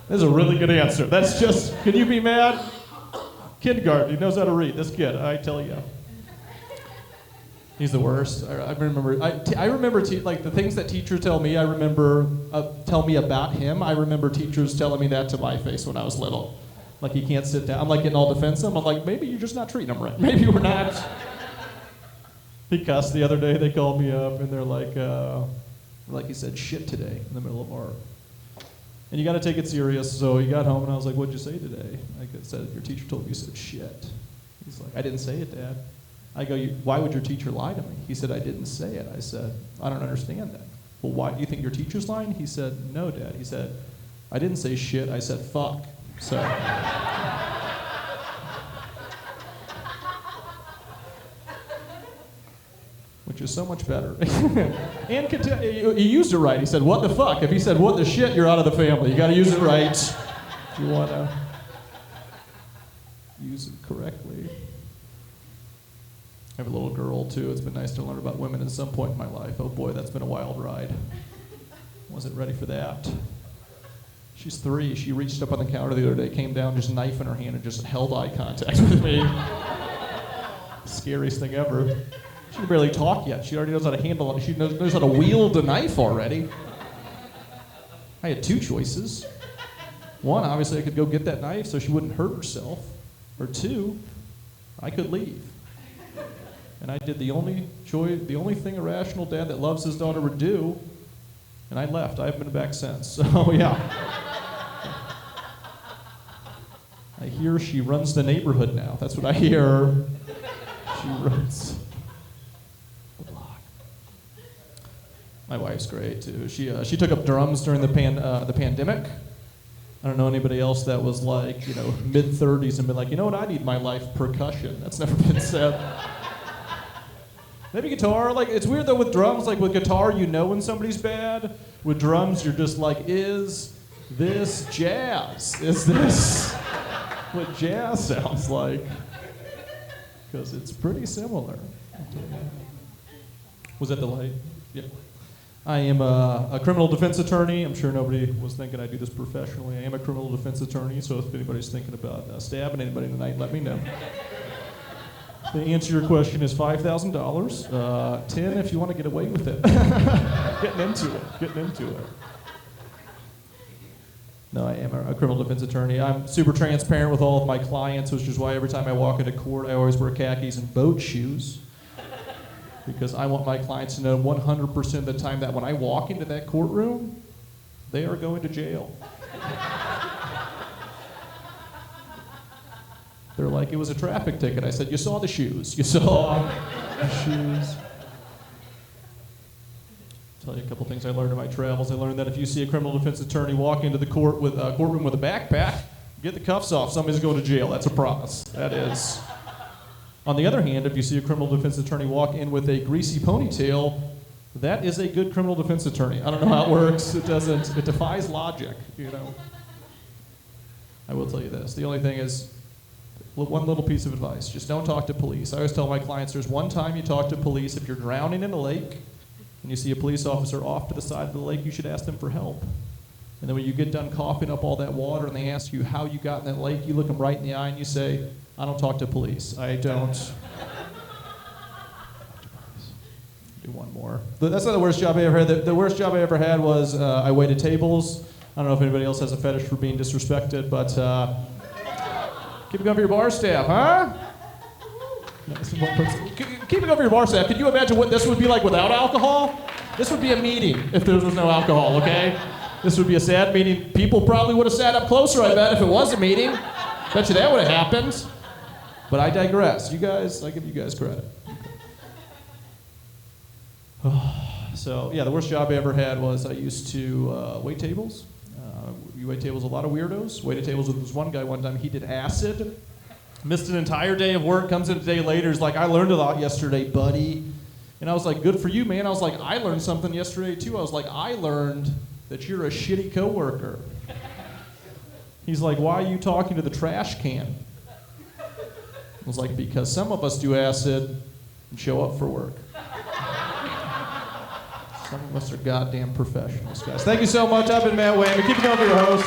Speaker 8: That's a really good answer. That's just, can you be mad? Kindergarten, he knows how to read. This kid, I tell you. He's the worst. I remember like the things that teachers tell me. I remember tell me about him. I remember teachers telling me that to my face when I was little. Like he can't sit down. I'm like getting all defensive. I'm like, maybe you're just not treating him right. Maybe we're not. He cussed the other day. They called me up and they're like he said shit today in the middle of art. And you got to take it serious. So he got home and I was like, what'd you say today? I said, your teacher told me you said shit. He's like, I didn't say it, Dad. I go, why would your teacher lie to me? He said, I didn't say it. I said, I don't understand that. Well, why? Do you think your teacher's lying? He said, no, Dad. He said, I didn't say shit. I said, fuck. So. Which is so much better. And he used it right. He said, what the fuck? If he said, what the shit, you're out of the family. You got to use it right if you want to use it correctly. I have a little girl, too. It's been nice to learn about women at some point in my life. Oh, boy, that's been a wild ride. Wasn't ready for that. She's 3. She reached up on the counter the other day, came down, just knife in her hand, and just held eye contact with me. Scariest thing ever. She can barely talk yet. She already knows how to handle it. She knows how to wield a knife already. I had 2 choices. 1, obviously, I could go get that knife so she wouldn't hurt herself. Or 2, I could leave. And I did the only thing a rational dad that loves his daughter would do, and I left. I haven't been back since. So yeah. I hear she runs the neighborhood now. That's what I hear. She runs the block. My wife's great too. She took up drums during the pandemic. I don't know anybody else that was like, mid-30s and been like, you know what, I need in my life percussion. That's never been said. Maybe guitar, like, it's weird though with drums, like with guitar, you know when somebody's bad. With drums, you're just like, is this jazz? Is this what jazz sounds like? Because it's pretty similar. Was that the light? Yeah. I am a criminal defense attorney. I'm sure nobody was thinking I do this professionally. I am a criminal defense attorney, so if anybody's thinking about stabbing anybody tonight, let me know. The answer to your question is $5,000. 10 if you want to get away with it. Getting into it. No, I am a criminal defense attorney. I'm super transparent with all of my clients, which is why every time I walk into court, I always wear khakis and boat shoes. Because I want my clients to know 100% of the time that when I walk into that courtroom, they are going to jail. They're like, it was a traffic ticket. I said, you saw the shoes. You saw the shoes. I'll tell you a couple things I learned in my travels. I learned that if you see a criminal defense attorney walk into the courtroom with a backpack, get the cuffs off. Somebody's going to jail. That's a promise. That is. On the other hand, if you see a criminal defense attorney walk in with a greasy ponytail, that is a good criminal defense attorney. I don't know how it works. It defies logic, I will tell you this. The only thing is, one little piece of advice, just don't talk to police. I always tell my clients there's one time you talk to police if you're drowning in a lake and you see a police officer off to the side of the lake, you should ask them for help. And then when you get done coughing up all that water and they ask you how you got in that lake, you look them right in the eye and you say, I don't talk to police. I don't. Do one more. That's not the worst job I ever had. The worst job I ever had was I waited tables. I don't know if anybody else has a fetish for being disrespected, but keep it going for your bar staff, huh? That's one person. Keep it over your bar staff. Can you imagine what this would be like without alcohol? This would be a meeting if there was no alcohol, okay? This would be a sad meeting. People probably would have sat up closer, I bet, if it was a meeting. Bet you that would have happened. But I digress. You guys, I give you guys credit. So, yeah, the worst job I ever had was I used to wait tables. You wait tables, a lot of weirdos. Waited tables with this one guy one time, he did acid. Missed an entire day of work, comes in a day later, is like, I learned a lot yesterday, buddy. And I was like, good for you, man. I was like, I learned something yesterday, too. I was like, I learned that you're a shitty coworker. He's like, why are you talking to the trash can? I was like, because some of us do acid and show up for work. Some of us are goddamn professionals, guys. Thank you so much. I've been Matt Wayman. Keep it going for your host.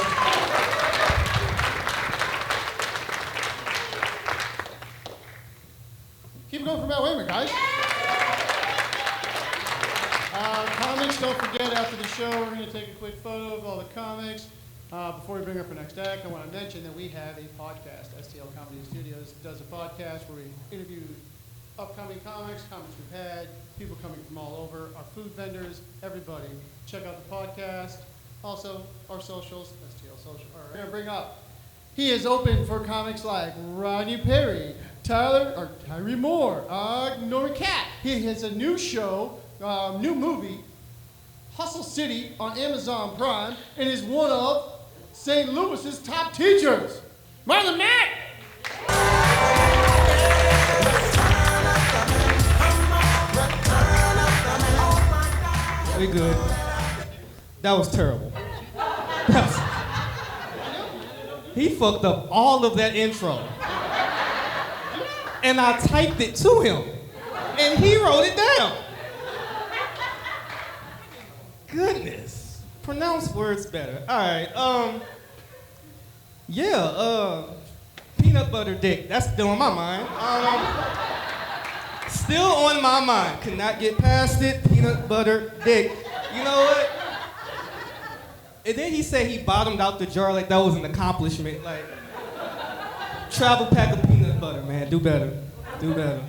Speaker 3: Keep it going for Matt Wayman, guys. Comics, don't forget, after the show, we're going to take a quick photo of all the comics. Before we bring up our next act, I want to mention that we have a podcast. STL Comedy Studios does a podcast where we interview upcoming comics we've had, people coming from all over, our food vendors, everybody. Check out the podcast. Also, our socials, STL Social. We're going to bring up, he is open for comics like Rodney Perry, Tyree Moore, Norman Cat. He has a new show, new movie, Hustle City on Amazon Prime, and is one of St. Louis's top teachers. Marlon Mack!
Speaker 9: We good. That was terrible. He fucked up all of that intro. And I typed it to him. And he wrote it down. Goodness. Pronounce words better. All right. Peanut butter dick. That's still on my mind. Still on my mind. Could not get past it. Peanut butter dick. You know what? And then he said he bottomed out the jar like that was an accomplishment. Like, travel pack of peanut butter, man. Do better. Do better.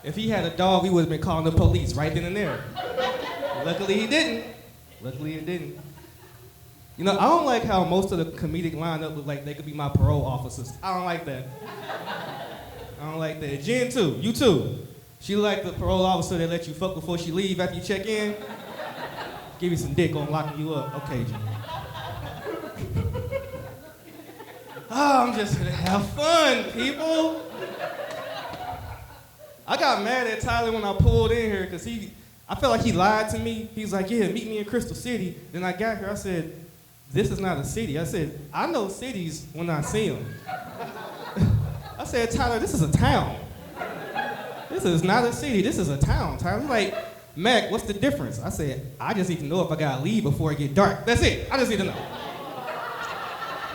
Speaker 9: If he had a dog, he would have been calling the police right then and there. Luckily he didn't. Luckily it didn't. You know, I don't like how most of the comedic lineup look like they could be my parole officers. I don't like that. I don't like that. Jen too, you too. She like the parole officer that let you fuck before she leave after you check in. Give you some dick on locking you up. Okay, Jen. I'm just gonna have fun, people. I got mad at Tyler when I pulled in here because I felt like he lied to me. He was like, yeah, meet me in Crystal City. Then I got here, I said, this is not a city. I said, I know cities when I see them. I said, Tyler, this is a town. This is not a city, this is a town, Tyler. He's like, Mac, what's the difference? I said, I just need to know if I gotta leave before it get dark. That's it, I just need to know.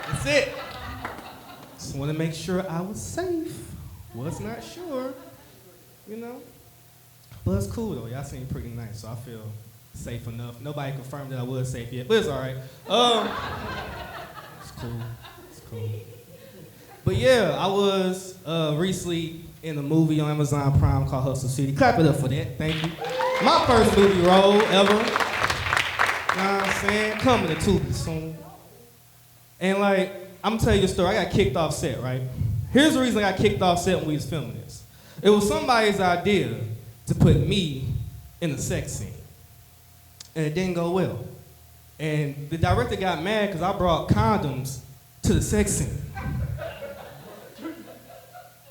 Speaker 9: That's it. Just wanna make sure I was safe. Was not sure, you know? But it's cool though, y'all seem pretty nice, so I feel safe enough. Nobody confirmed that I was safe yet, but it's all right. It's cool, it's cool. But yeah, I was recently in a movie on Amazon Prime called Hustle City. Clap it up for that, thank you. My first movie role ever. You know what I'm saying? Coming to Tubi soon. And like, I'm gonna tell you a story. I got kicked off set, right? Here's the reason I got kicked off set when we was filming this. It was somebody's idea to put me in a sex scene. And it didn't go well. And the director got mad because I brought condoms to the sex scene.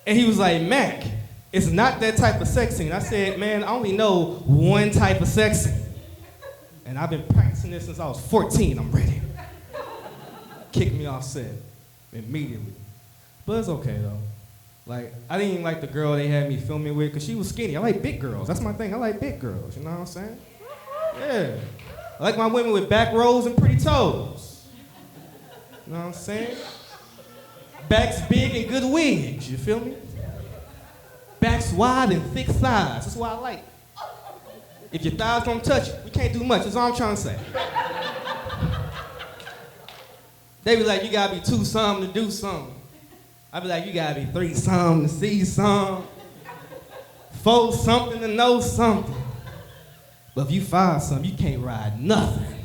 Speaker 9: And he was like, Mac, it's not that type of sex scene. I said, man, I only know one type of sex scene. And I've been practicing this since I was 14, I'm ready. Kicked me off set immediately. But it's okay though. Like, I didn't even like the girl they had me filming with because she was skinny. I like big girls, that's my thing. I like big girls, you know what I'm saying? Yeah. I like my women with back rolls and pretty toes. You know what I'm saying? Backs big and good wigs, you feel me? Backs wide and thick thighs, that's what I like. If your thighs don't touch, we can't do much, that's all I'm trying to say. They be like, you gotta be 2 something to do something. I be like, you gotta be 3 something to see something. 4 something to know something. But if you 5 something, you can't ride nothing.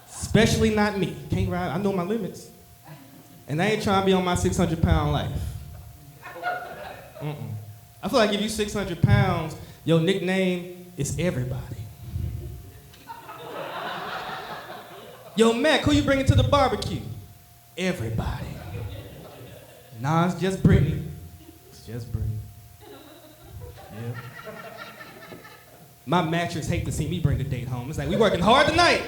Speaker 9: Especially not me. Can't ride, I know my limits. And I ain't trying to be on my 600-pound life. I feel like if you 600 pounds, your nickname is everybody. Yo, Mac, who you bringing to the barbecue? Everybody. Nah, it's just Brittany. It's just Brittany. Yeah. My mattress hate to see me bring the date home. It's like, we working hard tonight.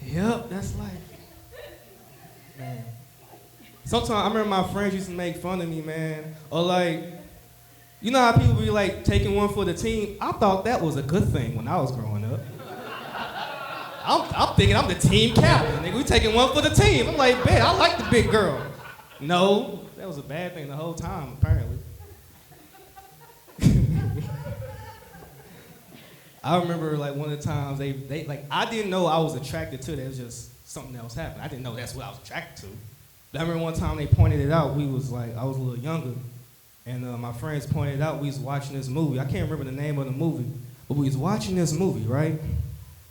Speaker 9: Yep, that's life. Man. Sometimes I remember my friends used to make fun of me, man. Or like, you know how people be like taking one for the team? I thought that was a good thing when I was growing up. I'm thinking I'm the team captain. Nigga, we taking one for the team. I'm like, man, I like the big girl. No, that was a bad thing the whole time, apparently. I remember like one of the times they like, I didn't know I was attracted to it. It was just something else happened. I didn't know that's what I was attracted to. But I remember one time they pointed it out. I was a little younger, and my friends pointed it out. We was watching this movie. I can't remember the name of the movie, but we was watching this movie, right?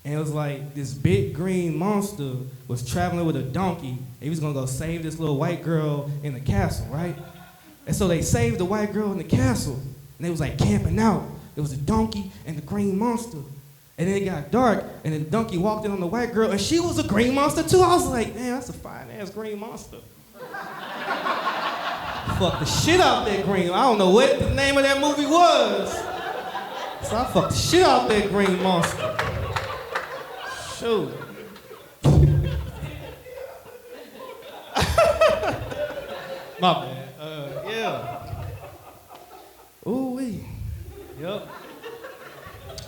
Speaker 9: And it was like this big green monster was traveling with a donkey. He was gonna go save this little white girl in the castle, right? And so they saved the white girl in the castle, and they was like camping out. There was a donkey and the green monster. And then it got dark, and the donkey walked in on the white girl, and she was a green monster too. I was like, man, that's a fine-ass green monster. Fuck the shit out that green. I don't know what the name of that movie was. So I fucked the shit out that green monster. Shoot. My bad. Yeah. Ooh-wee. Yep.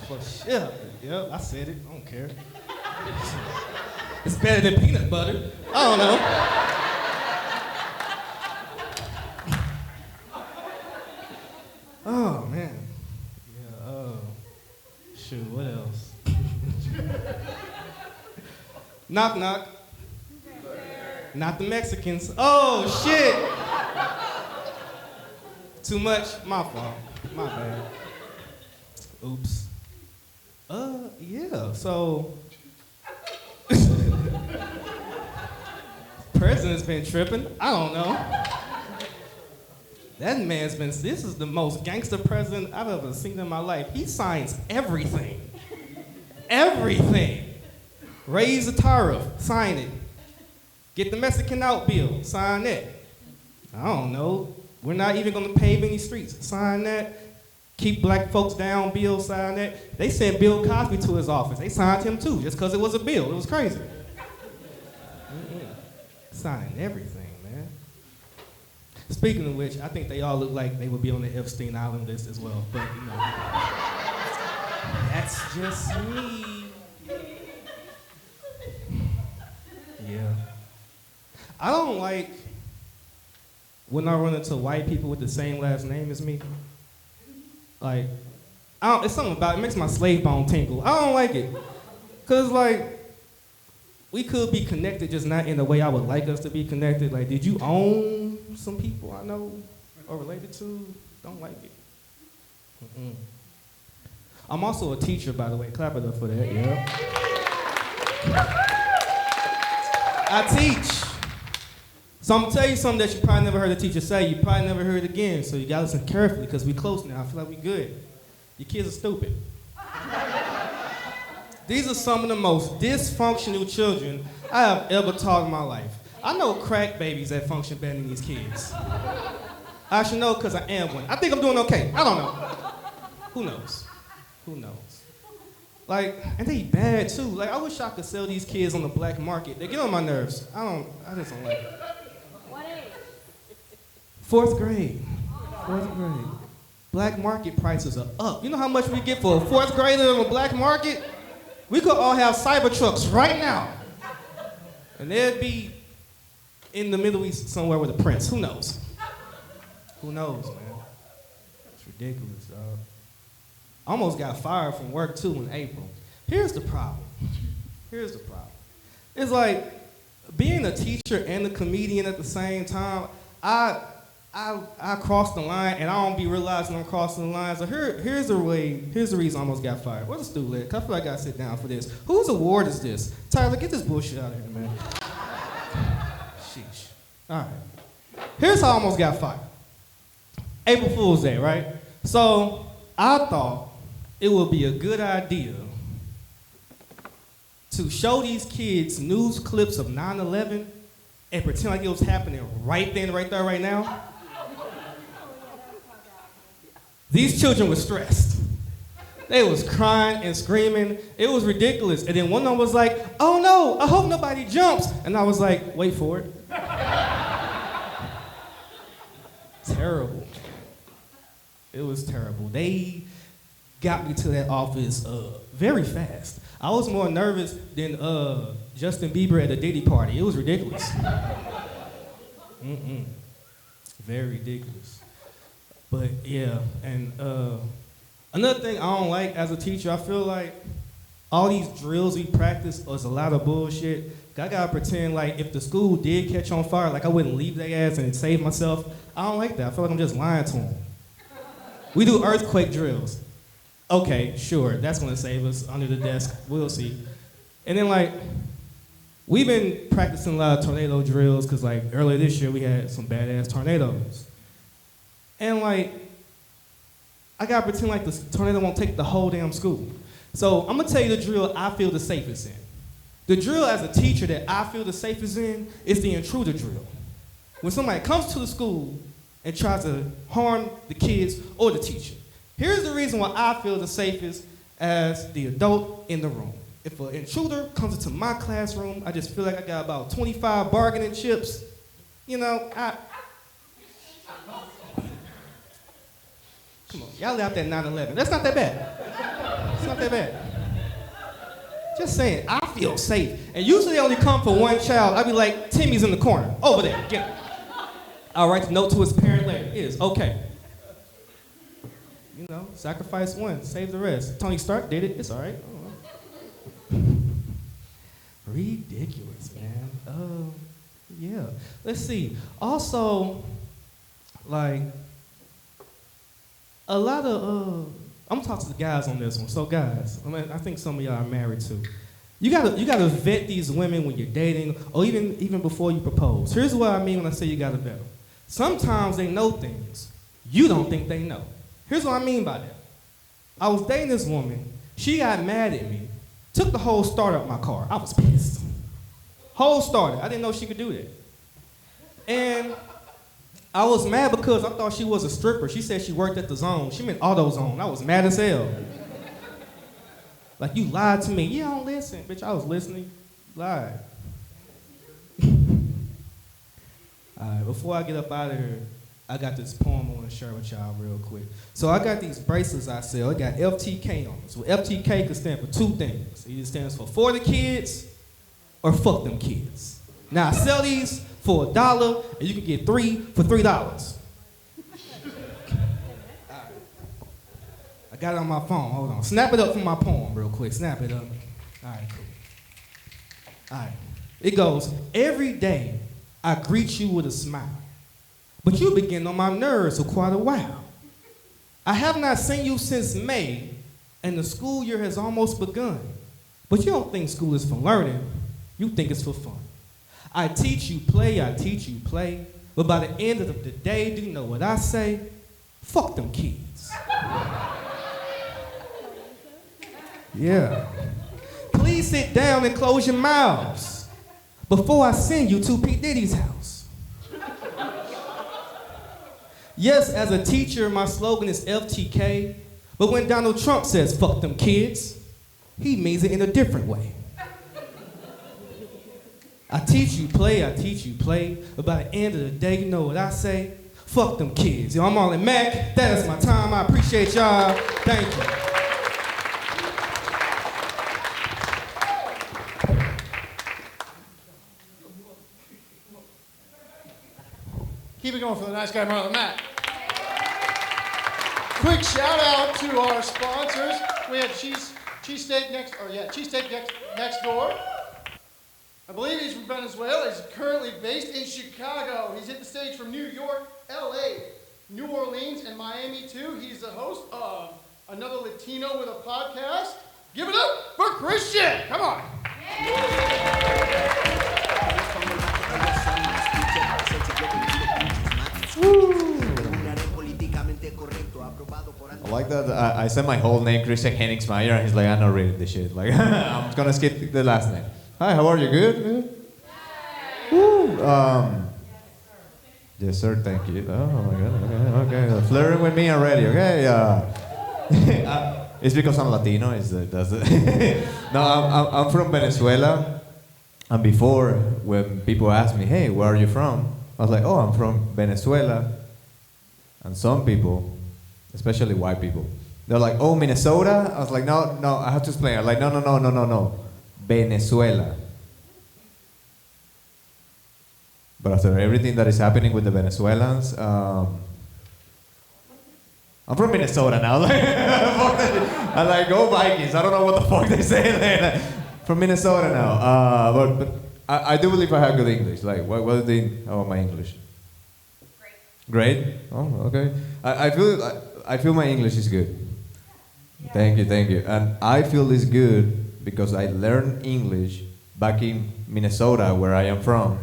Speaker 9: For sure. Yep, I said it. I don't care. It's better than peanut butter. I don't know. Oh, man. Yeah, shoot, what else? Knock, knock. Not the Mexicans. Oh, shit. Too much? My fault. My bad. Oops. Yeah, so. President's been tripping. I don't know. That man's been, this is the most gangster president I've ever seen in my life. He signs everything. Everything. Raise the tariff, sign it. Get the Mexican out bill, sign that. I don't know. We're not even gonna pave any streets, sign that. Keep black folks down bill, sign that. They sent Bill Cosby to his office. They signed him too, just because it was a bill. It was crazy. Signing everything, man. Speaking of which, I think they all look like they would be on the Epstein Island list as well, but you know. That's just me. Yeah. I don't like when I run into white people with the same last name as me. Like, it's something about it. It makes my slave bone tingle. I don't like it. Cause like, we could be connected, just not in the way I would like us to be connected. Like, did you own some people I know or related to? Don't like it. I'm also a teacher, by the way. Clap it up for that, yeah. I teach. So I'm gonna tell you something that you probably never heard a teacher say. You probably never heard it again, so you gotta listen carefully because we close now. I feel like we good. Your kids are stupid. These are some of the most dysfunctional children I have ever taught in my life. I know crack babies that function better than these kids. I should know because I am one. I think I'm doing okay. I don't know. Who knows? Who knows? Like, and they bad too. Like, I wish I could sell these kids on the black market. They get on my nerves. I just don't like it.
Speaker 6: What age?
Speaker 9: 4th grade. 4th grade. Black market prices are up. You know how much we get for a 4th grader on the black market? We could all have Cybertrucks right now. And they'd be in the Middle East somewhere with a prince. Who knows? Who knows, man? It's ridiculous, dog. I almost got fired from work too in April. Here's the problem. It's like, being a teacher and a comedian at the same time, I crossed the line, and I don't be realizing I'm crossing the line. So here's the reason I almost got fired. Where's the stool at? I feel like I gotta sit down for this. Whose award is this? Tyler, get this bullshit out of here, man. Sheesh. All right. Here's how I almost got fired. April Fool's Day, right? So I thought it would be a good idea to show these kids news clips of 9/11 and pretend like it was happening right then, right there, right now. These children were stressed. They was crying and screaming. It was ridiculous. And then one of them was like, "Oh no, I hope nobody jumps." And I was like, "Wait for it." Terrible. It was terrible. They got me to that office very fast. I was more nervous than Justin Bieber at a Diddy party. It was ridiculous. Very ridiculous. But yeah, and another thing I don't like as a teacher, I feel like all these drills we practice is a lot of bullshit. I gotta pretend like if the school did catch on fire, like I wouldn't leave their ass and save myself. I don't like that. I feel like I'm just lying to them. We do earthquake drills. Okay, sure, that's gonna save us under the desk. We'll see. And then like, we've been practicing a lot of tornado drills because like earlier this year we had some badass tornadoes. And like, I gotta pretend like the tornado won't take the whole damn school. So I'm gonna tell you the drill I feel the safest in. The drill as a teacher that I feel the safest in is the intruder drill. When somebody comes to the school and tries to harm the kids or the teacher. Here's the reason why I feel the safest as the adult in the room. If an intruder comes into my classroom, I just feel like I got about 25 bargaining chips. You know, come on, y'all laughed at 9/11. That's not that bad. It's not that bad. Just saying, I feel safe. And usually they only come for one child. I'd be like, Timmy's in the corner. Over there, get him. I'll write the note to his parent later. It is okay. You know, sacrifice one, save the rest. Tony Stark did it. It's all right. Ridiculous, man. Yeah. Let's see. Also, like, a lot of I'm gonna talk to the guys on this one. So guys, I think some of y'all are married too. You gotta vet these women when you're dating, or even before you propose. Here's what I mean when I say you gotta vet them. Sometimes they know things you don't think they know. Here's what I mean by that. I was dating this woman. She got mad at me, took the whole starter out my car. I was pissed. Whole starter. I didn't know she could do that. And I was mad because I thought she was a stripper. She said she worked at the Zone. She meant AutoZone. I was mad as hell. Like, you lied to me. Yeah, I don't listen. Bitch, I was listening. You lied. All right, before I get up out of here, I got this poem I want to share with y'all real quick. So I got these bracelets I sell. It got FTK on them. So FTK could stand for two things. It either stands for the kids or fuck them kids. Now, I sell these for $1, and you can get 3 for $3. I got it on my phone. Hold on. Snap it up from my poem real quick. Snap it up. All right, cool. All right. It goes, every day I greet you with a smile, but you begin on my nerves for quite a while. I have not seen you since May, and the school year has almost begun. But you don't think school is for learning. You think it's for fun. I teach you play, but by the end of the day, do you know what I say? Fuck them kids. Yeah. Please sit down and close your mouths before I send you to P. Diddy's house. Yes, as a teacher, my slogan is FTK, but when Donald Trump says fuck them kids, he means it in a different way. I teach you play, but by the end of the day, you know what I say? Fuck them kids. Yo, I'm Marlon Mack. That is my time. I appreciate y'all. Thank you.
Speaker 3: Keep it going for the nice guy, Marlon Mack. Quick shout out to our sponsors. We have cheesesteak next door. I believe he's from Venezuela. He's currently based in Chicago. He's hit the stage from New York, LA, New Orleans, and Miami too. He's the host of Another Latino with a Podcast. Give it up for Christian. Come on.
Speaker 10: I like that. I said my whole name, Christian Henningsmeyer, and he's like, I'm not reading this shit. Like, I'm gonna skip the last name. Hi, how are you? Good? Woo. Yes, sir. Thank you. Oh my God. Okay. Flirting with me already. Okay. It's because I'm Latino. That's it. No, I'm from Venezuela. And before, when people ask me, "Hey, where are you from?" I was like, "Oh, I'm from Venezuela." And some people, especially white people, they're like, "Oh, Minnesota?" I was like, "No, I have to explain." I'm like, "No. Venezuela." But after everything that is happening with the Venezuelans, I'm from Minnesota now. I'm like, go Vikings. I don't know what the fuck they say there. From Minnesota now. But I do believe I have good English. Like, what do you think about my English? Great? Oh, okay. I feel my English is good. Yeah. Thank you. And I feel it's good because I learned English back in Minnesota, where I am from.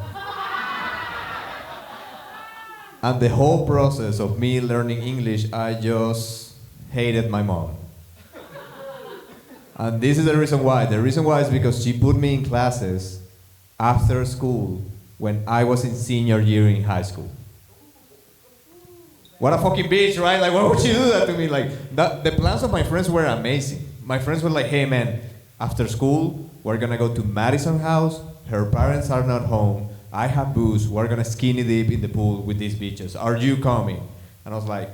Speaker 10: And the whole process of me learning English, I just hated my mom. And this is the reason why. The reason why is because she put me in classes after school when I was in senior year in high school. What a fucking bitch, right? Like, why would she do that to me? Like, the plans of my friends were amazing. My friends were like, "Hey man, after school, we're gonna go to Madison house. Her parents are not home. I have booze. We're gonna skinny dip in the pool with these bitches. Are you coming?" And I was like,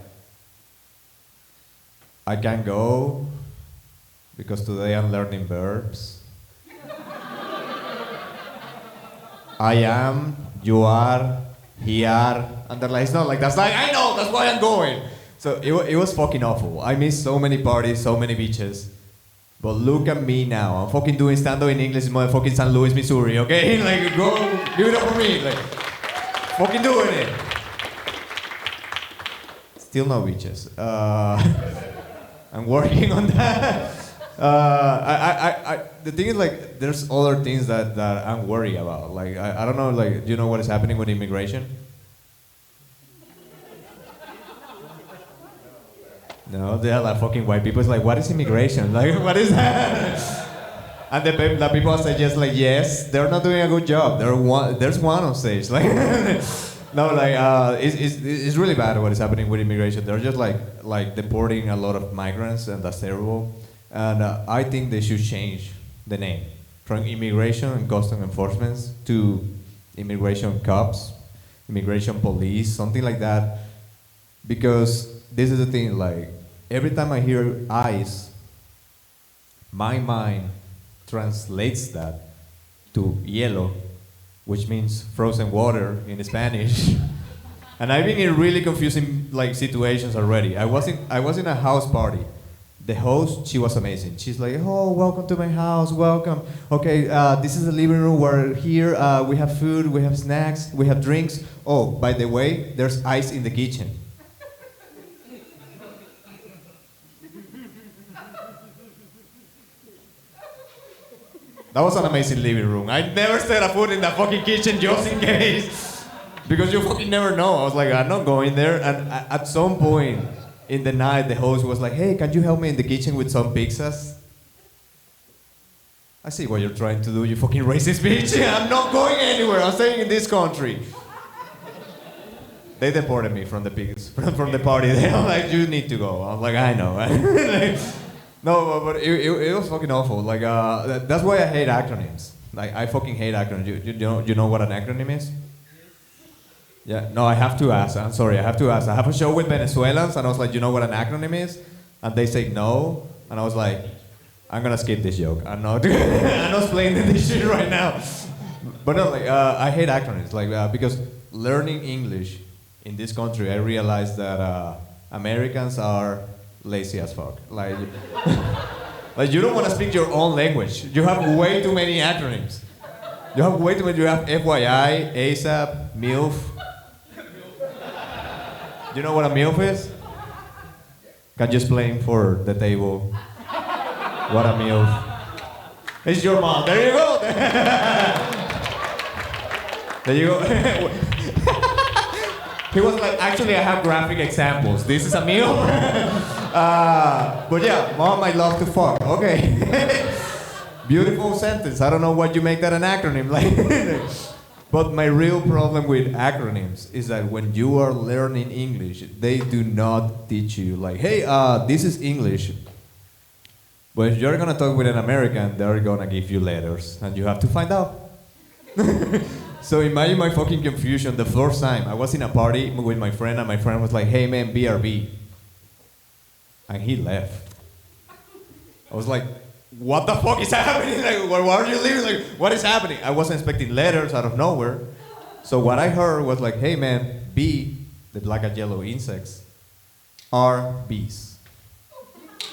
Speaker 10: "I can't go because today I'm learning verbs. I am, you are, he are." And they're like, "It's not like that's like, I know, that's why I'm going." So it was fucking awful. I missed so many parties, so many beaches. But look at me now. I'm fucking doing stand-up in English in motherfucking St. Louis, Missouri, okay? Like, go, give it up for me. Like, fucking doing it. Still no beaches. I'm working on that. The thing is, like, there's other things that I'm worried about. Like, I don't know, like, do you know what is happening with immigration? No, they are like fucking white people. It's like, what is immigration? Like, what is that? And the people say just like, yes, they're not doing a good job. There's one on stage. Like, no, like, it's really bad what is happening with immigration. They're just like deporting a lot of migrants, and that's terrible. And I think they should change the name from Immigration and Customs Enforcement to Immigration Cops, Immigration Police, something like that. Because this is the thing, like, every time I hear ICE, my mind translates that to hielo, which means frozen water in Spanish. And I've been in really confusing like situations already. I was in a house party. The host, she was amazing. She's like, "Oh, welcome to my house, welcome. Okay, this is the living room. We're here. We have food, we have snacks, we have drinks. Oh, by the way, there's ice in the kitchen." That was an amazing living room. I never set a foot in that fucking kitchen just in case. Because you fucking never know. I was like, I'm not going there. And at some point in the night, the host was like, "Hey, can you help me in the kitchen with some pizzas?" I see what you're trying to do, you fucking racist bitch. I'm not going anywhere. I'm staying in this country. They deported me from the from the party. They're like, "You need to go." I'm like, "I know." Like, no, but it was fucking awful. Like, that's why I hate acronyms. Like, I fucking hate acronyms. You know what an acronym is? Yeah, no, I have to ask. I'm sorry, I have to ask. I have a show with Venezuelans, and I was like, "You know what an acronym is?" And they say no, and I was like, "I'm gonna skip this joke. I'm not explaining this shit right now." But no, like, I hate acronyms, like, because learning English in this country, I realized that Americans are lazy as fuck. Like, like you don't want to speak your own language. You have way too many acronyms. You have wait a minute. You have FYI, ASAP, MILF. Do you know what a MILF is? Can you explain for the table what a MILF? It's your mom. There you go. There you go. He was like, actually, I have graphic examples. This is a MILF. But yeah, mom, I love to fuck. Okay. Beautiful sentence. I don't know why you make that an acronym. Like, but my real problem with acronyms is that when you are learning English, they do not teach you like, hey, this is English. But if you're gonna talk with an American, they're gonna give you letters, and you have to find out. So imagine my fucking confusion the first time. I was in a party with my friend, and my friend was like, hey man, BRB. And he left. I was like, what the fuck is happening? Like, why are you leaving? Like, what is happening? I wasn't expecting letters out of nowhere. So what I heard was like, hey man, B, the black and yellow insects, are bees.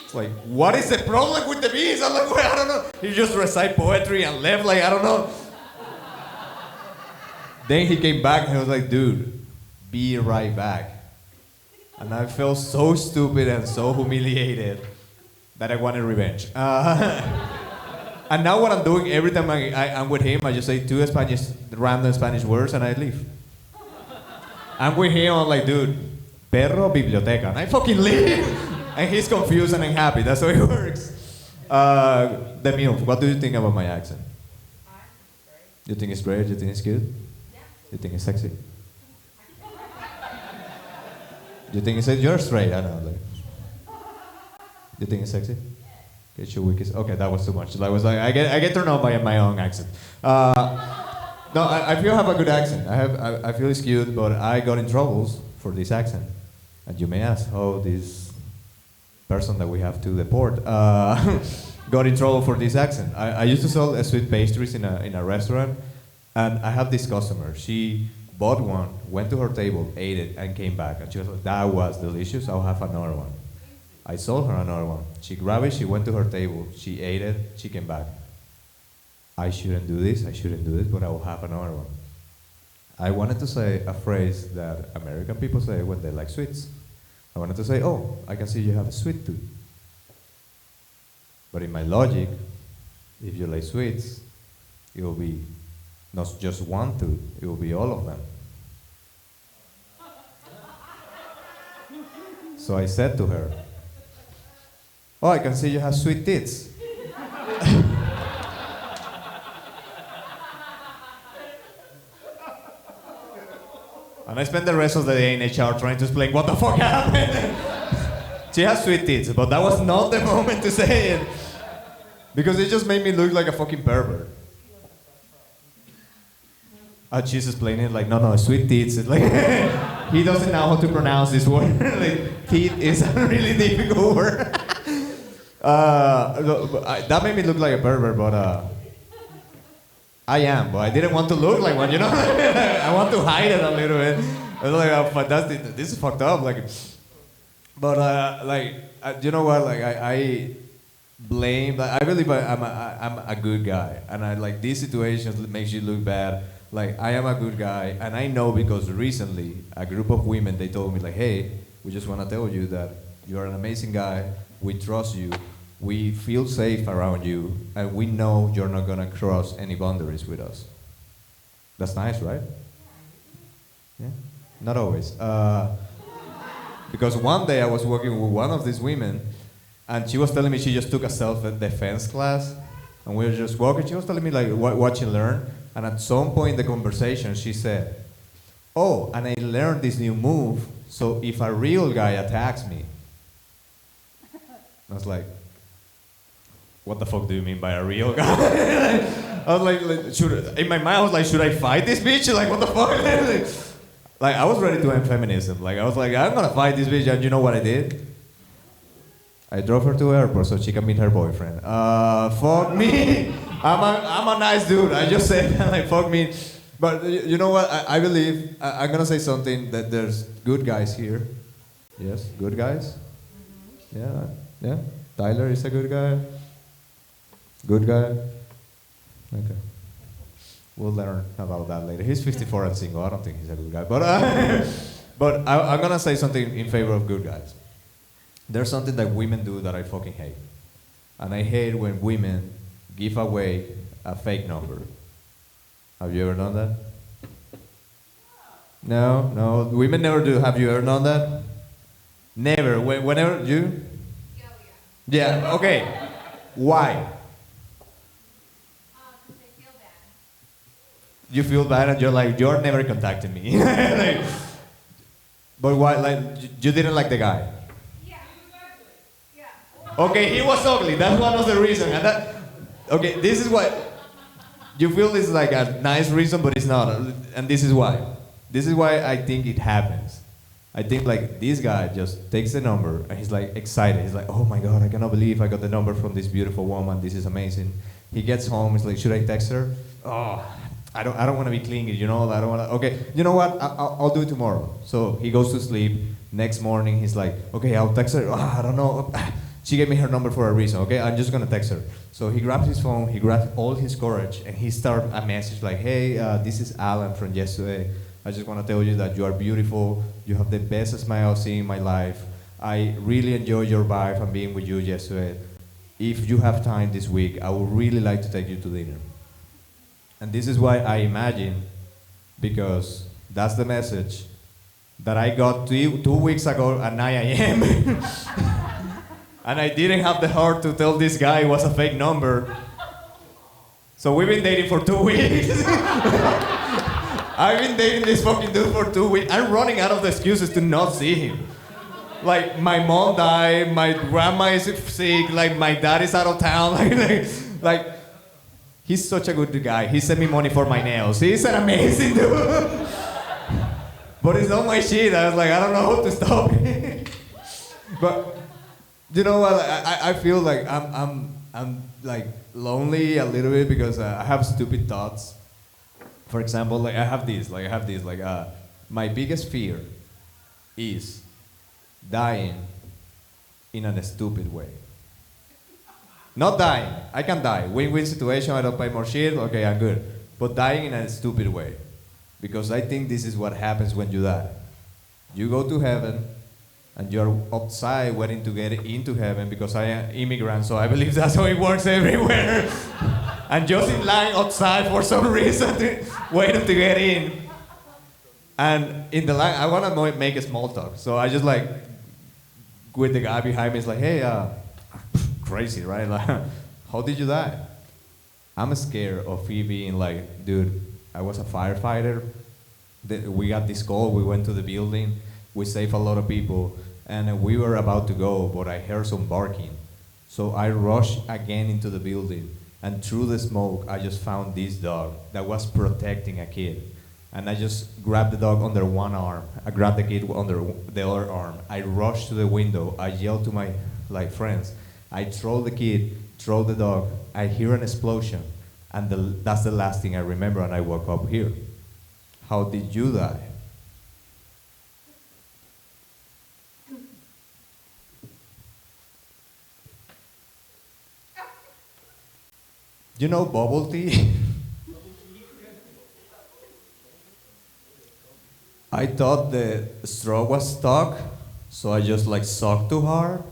Speaker 10: It's like, what is the problem with the bees? I'm like, well, I don't know. He just recite poetry and left, like, I don't know. Then he came back and he was like, dude, be right back. And I felt so stupid and so humiliated that I wanted revenge. And now what I'm doing every time I'm with him, I just say two random Spanish words and I leave. I'm with him, I'm like, dude, perro biblioteca. And I fucking leave. And he's confused and I'm happy. That's how it works. Demille, what do you think about my accent? You think it's great? You think it's good? You think it's sexy? You think it's you're straight? I know. Like, you think it's sexy? Get your wikis. Okay, that was too much. I was like, I get turned on by my own accent. No, I feel I have a good accent. I feel it's cute, but I got in troubles for this accent. And you may ask, how this person that we have to deport got in trouble for this accent. I used to sell sweet pastries in a restaurant. And I have this customer. She bought one, went to her table, ate it, and came back. And she was like, that was delicious. I'll have another one. I sold her another one. She grabbed it, she went to her table, she ate it, she came back. I shouldn't do this, but I will have another one. I wanted to say a phrase that American people say when they like sweets. I wanted to say, oh, I can see you have a sweet tooth. But in my logic, if you like sweets, it will be not just one tooth, it will be all of them. So I said to her, oh, I can see you have sweet tits. And I spent the rest of the day in HR trying to explain what the fuck happened. She has sweet tits, but that was not the moment to say it. Because it just made me look like a fucking pervert. She's explaining it like, no, sweet teeth. It's like, he doesn't know how to pronounce this word. Like, teeth is a really difficult word. That made me look like a pervert, but I am, but I didn't want to look like one, you know? I want to hide it a little bit. I was like, oh, fantastic, this is fucked up. Like, but you know what? Like, I blame, like, I believe I'm a good guy. And I like, these situations makes you look bad. Like, I am a good guy, and I know because recently a group of women, they told me like, hey, we just want to tell you that you're an amazing guy, we trust you, we feel safe around you, and we know you're not going to cross any boundaries with us. That's nice, right? Yeah? Not always. Because one day I was working with one of these women, and she was telling me she just took a self-defense class, and we were just walking, she was telling me like what she learned. And at some point in the conversation, she said, oh, and I learned this new move, so if a real guy attacks me. I was like, what the fuck do you mean by a real guy? I was like in my mind, I was like, should I fight this bitch? Like, what the fuck? Like, I was ready to end feminism. Like, I was like, I'm gonna fight this bitch, and you know what I did? I drove her to the airport so she can meet her boyfriend. Fuck me. I'm a nice dude. I just said like fuck me. But you know what? I believe I'm gonna say something that there's good guys here. Yes, good guys. Yeah. Tyler is a good guy. Good guy. Okay. We'll learn about that later. He's 54 and single. I don't think he's a good guy. But, but I'm going to say something in favor of good guys. There's something that women do that I fucking hate. And I hate when women give away a fake number. Have you ever done that? No. Women never do. Have you ever done that? Never. Whenever you? Yeah, okay. Why? You feel bad and you're like, you're never contacting me. Like, but why? Like, you didn't like the guy? Yeah, exactly. Yeah. Okay, he was ugly. That's one of the reasons. And that, okay, this is what you feel is like a nice reason, but it's not. And this is why. This is why I think it happens. I think like this guy just takes the number and he's like excited. He's like, oh my God, I cannot believe I got the number from this beautiful woman. This is amazing. He gets home. He's like, should I text her? Oh. I don't want to be clingy, you know. I don't want to. Okay, you know what? I'll do it tomorrow. So he goes to sleep. Next morning, he's like, okay, I'll text her. Oh, I don't know. She gave me her number for a reason. Okay, I'm just gonna text her. So he grabs his phone. He grabs all his courage, and he starts a message like, hey, this is Alan from yesterday. I just want to tell you that you are beautiful. You have the best smile I've seen in my life. I really enjoyed your vibe and being with you yesterday. If you have time this week, I would really like to take you to dinner. And this is why I imagine, because that's the message that I got 2 weeks ago at 9 a.m. And I didn't have the heart to tell this guy it was a fake number. So we've been dating for 2 weeks. I've been dating this fucking dude for 2 weeks. I'm running out of excuses to not see him. Like, my mom died, my grandma is sick, like, my dad is out of town, like he's such a good guy. He sent me money for my nails. He's an amazing dude. But it's not my shit. I was like, I don't know how to stop it. But you know what? I feel like I'm like lonely a little bit because I have stupid thoughts. For example, like I have this. My biggest fear is dying in a stupid way. Not dying. I can die. Win-win situation. I don't pay more shit. Okay, I'm good. But dying in a stupid way. Because I think this is what happens when you die. You go to heaven, and you're outside waiting to get into heaven because I am immigrant, so I believe that's how it works everywhere. And just in line outside for some reason, waiting to get in. And in the line, I want to make a small talk. So I just like, with the guy behind me, it's like, hey, crazy, right? Like, how did you die? I'm scared of he being like, dude, I was a firefighter. We got this call, we went to the building, we saved a lot of people, and we were about to go, but I heard some barking. So I rushed again into the building, and through the smoke, I just found this dog that was protecting a kid. And I just grabbed the dog under one arm, I grabbed the kid under the other arm. I rushed to the window, I yelled to my friends, I throw the kid, throw the dog, I hear an explosion, and that's the last thing I remember, and I woke up here. How did you die? You know bubble tea? I thought the straw was stuck, so I just like sucked too hard.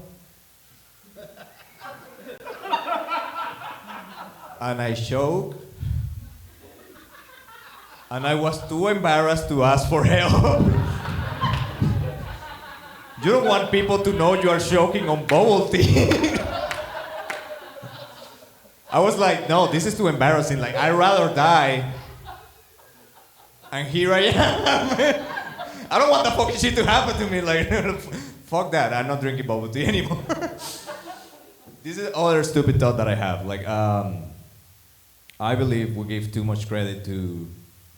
Speaker 10: And I choked. And I was too embarrassed to ask for help. You don't want people to know you are choking on bubble tea. I was like, no, this is too embarrassing. Like, I'd rather die. And here I am. I don't want that fucking shit to happen to me. Like, fuck that. I'm not drinking bubble tea anymore. This is other stupid thought that I have. Like, I believe we give too much credit to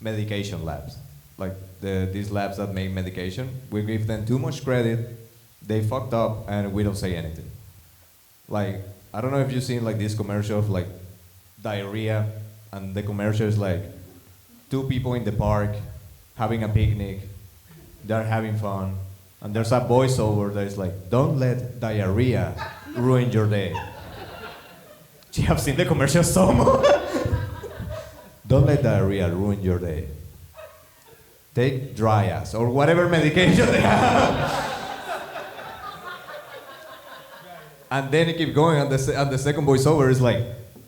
Speaker 10: medication labs. Like these labs that make medication, we give them too much credit. They fucked up and we don't say anything. Like, I don't know if you've seen like this commercial of like diarrhea, and the commercial is like 2 people in the park having a picnic, they're having fun, and there's a voiceover that is like, don't let diarrhea ruin your day. You have seen the commercial so much. Don't let diarrhea ruin your day. Take dry ass or whatever medication they have. And then you keep going, and the second voiceover is like,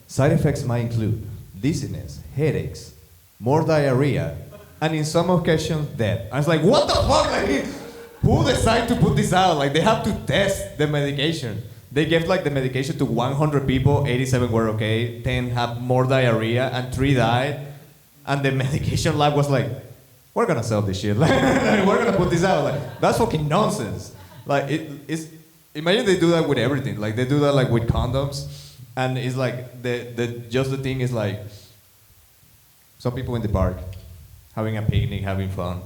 Speaker 10: side effects might include dizziness, headaches, more diarrhea, and in some occasions, death. I was like, what the fuck? Like, who decided to put this out? Like, they have to test the medication. They gave like the medication to 100 people, 87 were okay, 10 had more diarrhea, and 3 died. And the medication lab was like, we're gonna sell this shit. Like, we're gonna put this out. Like, that's fucking nonsense. Like, it's. Imagine they do that with everything. Like they do that like with condoms, and it's like the thing is like some people in the park having a picnic, having fun,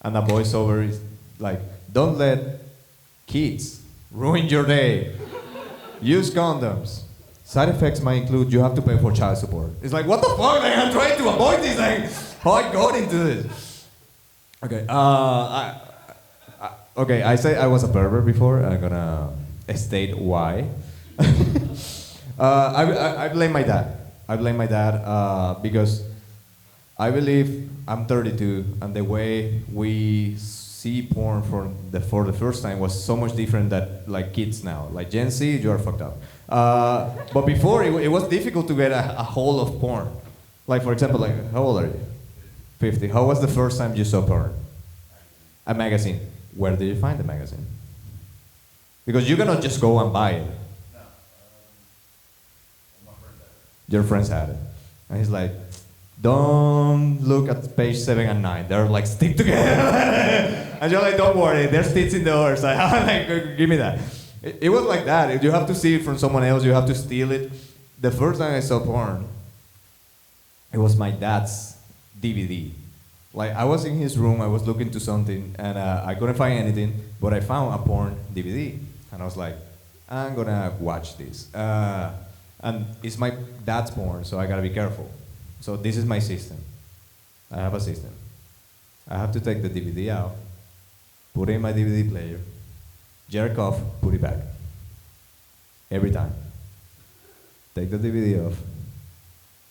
Speaker 10: and a voiceover is like, "Don't let kids ruin your day. Use condoms. Side effects might include you have to pay for child support." It's like, what the fuck? Like, I'm trying to avoid this. Like, how I got into this? Okay. Okay, I said I was a pervert before. I'm gonna state why. I blame my dad. I blame my dad because I believe I'm 32, and the way we see porn for the first time was so much different than like kids now. Like Gen Z, you are fucked up. But before, it was difficult to get a hold of porn. Like for example, like how old are you? 50. How was the first time you saw porn? A magazine. Where did you find the magazine? Because you cannot just go and buy it. Your friends had it. And he's like, don't look at page 7 and 9. They're like stick together. And you're like, don't worry, there's tits in the doors. Like, give me that. It was like that. You have to see it from someone else. You have to steal it. The first time I saw porn, it was my dad's DVD. Like, I was in his room, I was looking to something, and I couldn't find anything, but I found a porn DVD. And I was like, I'm gonna watch this. And it's my dad's porn, so I gotta be careful. So this is my system. I have a system. I have to take the DVD out, put it in my DVD player, jerk off, put it back. Every time. Take the DVD off,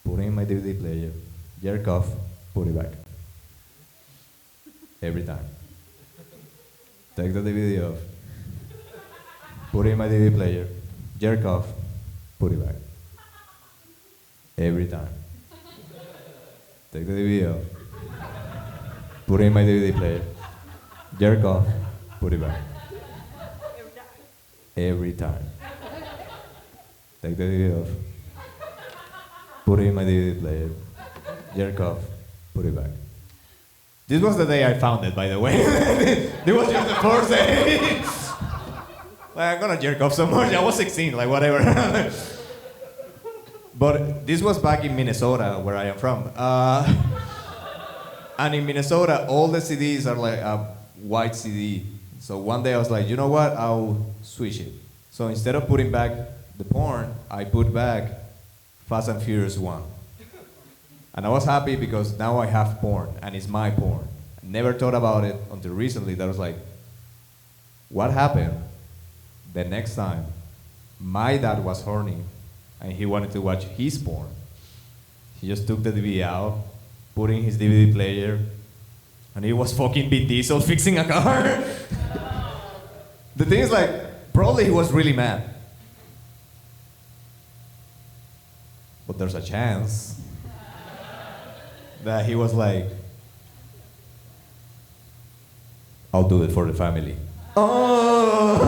Speaker 10: put it in my DVD player, jerk off, put it back. Every time. Take the DVD off, put it in my DVD player, jerk off, put it back. Every time. Take the DVD off, put it in my DVD player, jerk off, put it back. Every time. Take the DVD off, put it in my DVD player, jerk off, put it back. This was the day I found it, by the way. This was just the first day. Like, I'm gonna jerk off so much. I was 16, like whatever. But this was back in Minnesota, where I am from. And in Minnesota, all the CDs are like a white CD. So one day I was like, you know what? I'll switch it. So instead of putting back the porn, I put back Fast and Furious 1. And I was happy because now I have porn, and it's my porn. I never thought about it until recently. That was like, what happened the next time my dad was horny and he wanted to watch his porn? He just took the DVD out, put in his DVD player, and he was fucking Vin Diesel fixing a car. The thing is, like, probably he was really mad. But there's a chance that he was like, I'll do it for the family. Oh!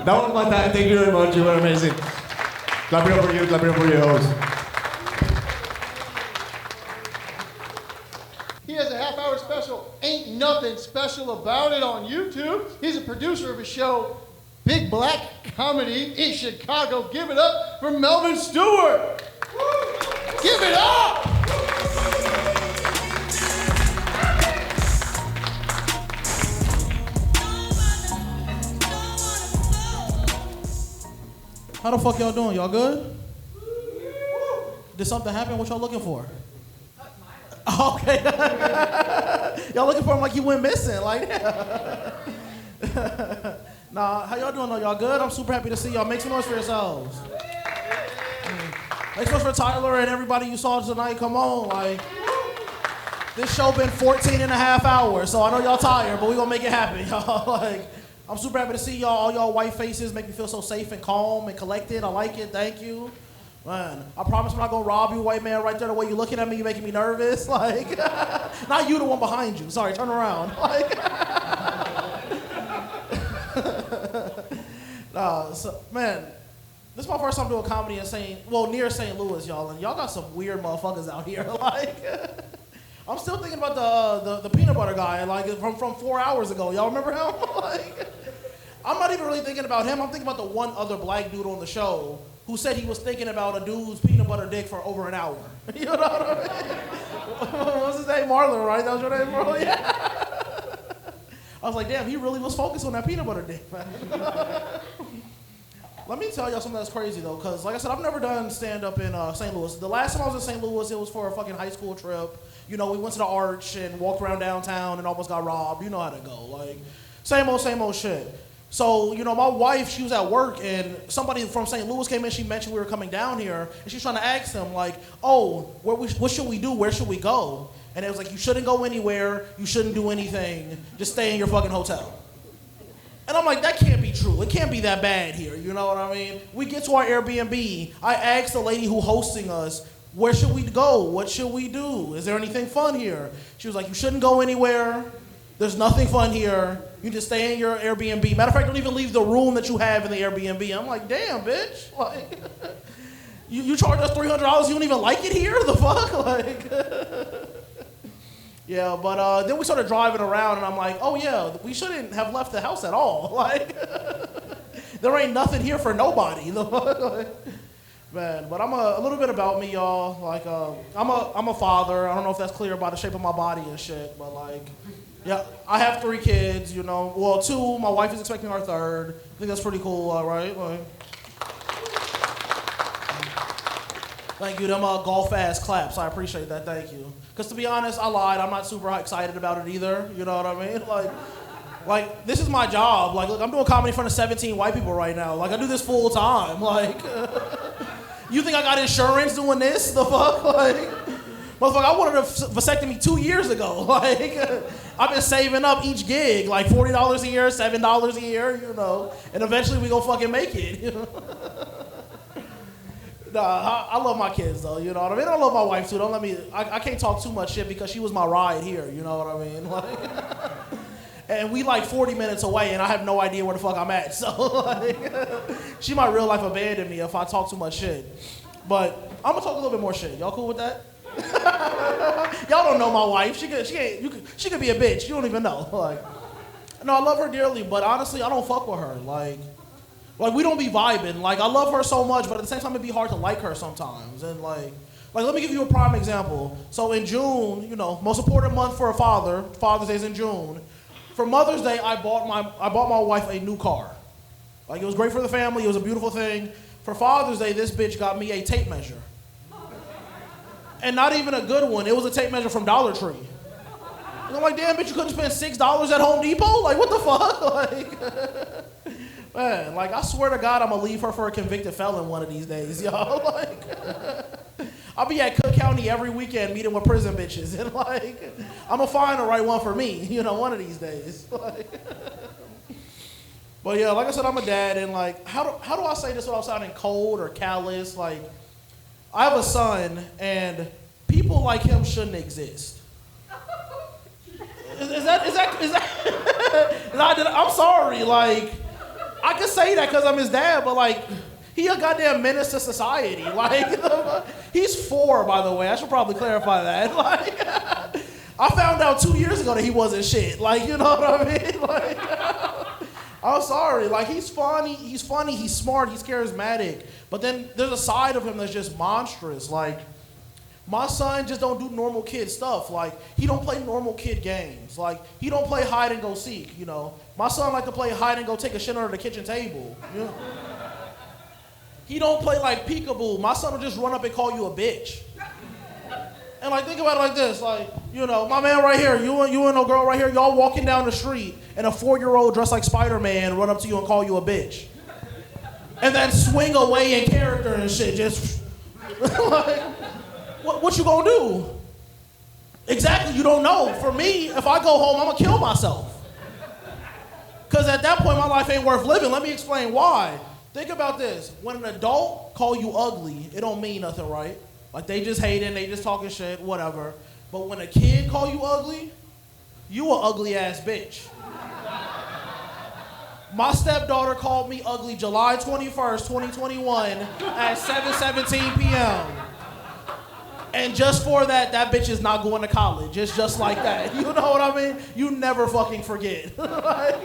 Speaker 10: That was my time. Thank you very much. You were amazing. Clap it up for you. Clap it up for your host.
Speaker 3: He has a half-hour special, Ain't Nothing Special About It, on YouTube. He's a producer of a show, Big Black Comedy in Chicago. Give it up for Melvin Stewart. Give it up!
Speaker 11: How the fuck y'all doing? Y'all good? Did something happen? What y'all looking for? Okay. Y'all looking for him like he went missing. Like, nah, how y'all doing though? Y'all good? I'm super happy to see y'all. Make some noise for yourselves. Especially for Tyler and everybody you saw tonight. Come on, like. This show been 14 and a half hours, so I know y'all tired, but we gonna make it happen, y'all. Like, I'm super happy to see y'all. All y'all white faces make me feel so safe and calm and collected. I like it. Thank you. Man, I promise I'm not gonna rob you, white man, right there. The way you looking at me, you making me nervous. Like, not you, the one behind you. Sorry, turn around. Like, nah, so, man, this is my first time doing comedy in near St. Louis, y'all, and y'all got some weird motherfuckers out here. Like, I'm still thinking about the peanut butter guy, like from 4 hours ago. Y'all remember him? Like, I'm not even really thinking about him. I'm thinking about the one other black dude on the show who said he was thinking about a dude's peanut butter dick for over an hour. You know what I mean? What's his name? Marlon, right? That was your name, Marlon? Yeah. I was like, damn, he really was focused on that peanut butter dick, man. Let me tell y'all something that's crazy, though, because, like I said, I've never done stand-up in St. Louis. The last time I was in St. Louis, it was for a fucking high school trip. You know, we went to the Arch and walked around downtown and almost got robbed. You know how to go. Like, same old shit. So, you know, my wife, she was at work, and somebody from St. Louis came in. She mentioned we were coming down here, and she's trying to ask them, like, oh, what should we do? Where should we go? And it was like, you shouldn't go anywhere. You shouldn't do anything. Just stay in your fucking hotel. And I'm like, that can't be true. It can't be that bad here. You know what I mean? We get to our Airbnb. I asked the lady who hosting us, where should we go? What should we do? Is there anything fun here? She was like, you shouldn't go anywhere. There's nothing fun here. You just stay in your Airbnb. Matter of fact, don't even leave the room that you have in the Airbnb. I'm like, damn, bitch. Like, you charge us $300. You don't even like it here? The fuck? Like, yeah, but then we started driving around, and I'm like, oh yeah, we shouldn't have left the house at all. Like, there ain't nothing here for nobody. The fuck? Like, man, but I'm a little bit about me, y'all. Like, I'm a father. I don't know if that's clear by the shape of my body and shit, but like, yeah, I have 3 kids, you know. Well, 2. My wife is expecting our 3rd. I think that's pretty cool, right? Like, thank you. Them golf ass claps. I appreciate that. Thank you. Because to be honest, I lied. I'm not super excited about it either. You know what I mean? Like this is my job. Like, look, I'm doing comedy in front of 17 white people right now. Like, I do this full time. Like, you think I got insurance doing this? The fuck? Like, motherfucker, I wanted a vasectomy 2 years ago. Like, I've been saving up each gig, like $40 a year, $7 a year, you know, and eventually we gonna fucking make it. You know? Nah, I love my kids though, you know what I mean? I love my wife too. Don't let me. I can't talk too much shit because she was my ride here. You know what I mean? Like, and we like 40 minutes away, and I have no idea where the fuck I'm at. So like, she might real life abandon me if I talk too much shit. But I'm gonna talk a little bit more shit. Y'all cool with that? Y'all don't know my wife. She could be a bitch. You don't even know. Like, no, I love her dearly, but honestly, I don't fuck with her. Like we don't be vibing. Like, I love her so much, but at the same time, it'd be hard to like her sometimes. And like let me give you a prime example. So in June, you know, most important month for a father, Father's Day is in June. For Mother's Day, I bought my wife a new car. Like, it was great for the family. It was a beautiful thing. For Father's Day, this bitch got me a tape measure. And not even a good one. It was a tape measure from Dollar Tree. And I'm like, damn, bitch, you couldn't spend $6 at Home Depot? Like, what the fuck? Like, man, like, I swear to God, I'm gonna leave her for a convicted felon one of these days, y'all. Like, I'll be at Cook County every weekend meeting with prison bitches, and like, I'm gonna find the right one for me, you know, one of these days. Like, but yeah, like I said, I'm a dad, and like, how do I say this without sounding cold or callous? Like, I have a son, and people like him shouldn't exist. Is that? I'm sorry. Like, I can say that because I'm his dad, but like, he a goddamn menace to society. Like, he's 4, by the way. I should probably clarify that. Like, I found out 2 years ago that he wasn't shit. Like, you know what I mean? Like, I'm sorry. Like, he's funny, he's smart, he's charismatic. But then there's a side of him that's just monstrous. Like, my son just don't do normal kid stuff. Like, he don't play normal kid games. Like, he don't play hide and go seek, you know. My son like to play hide and go take a shit under the kitchen table. You know? He don't play like peekaboo. My son will just run up and call you a bitch. And like, think about it like this, like, you know, my man right here, you and a girl right here, y'all walking down the street, and a 4-year-old dressed like Spider-Man run up to you and call you a bitch. And then swing away in character and shit, just, Like, what you gonna do? Exactly, you don't know. For me, if I go home, I'm gonna kill myself. Because at that point, my life ain't worth living. Let me explain why. Think about this. When an adult call you ugly, it don't mean nothing, right? Like, they just hating, they just talking shit, whatever. But when a kid call you ugly, you a ugly ass bitch. My stepdaughter called me ugly July 21st, 2021 at 7:17 p.m. And just for that, that bitch is not going to college. It's just like that. You know what I mean? You never fucking forget. Like,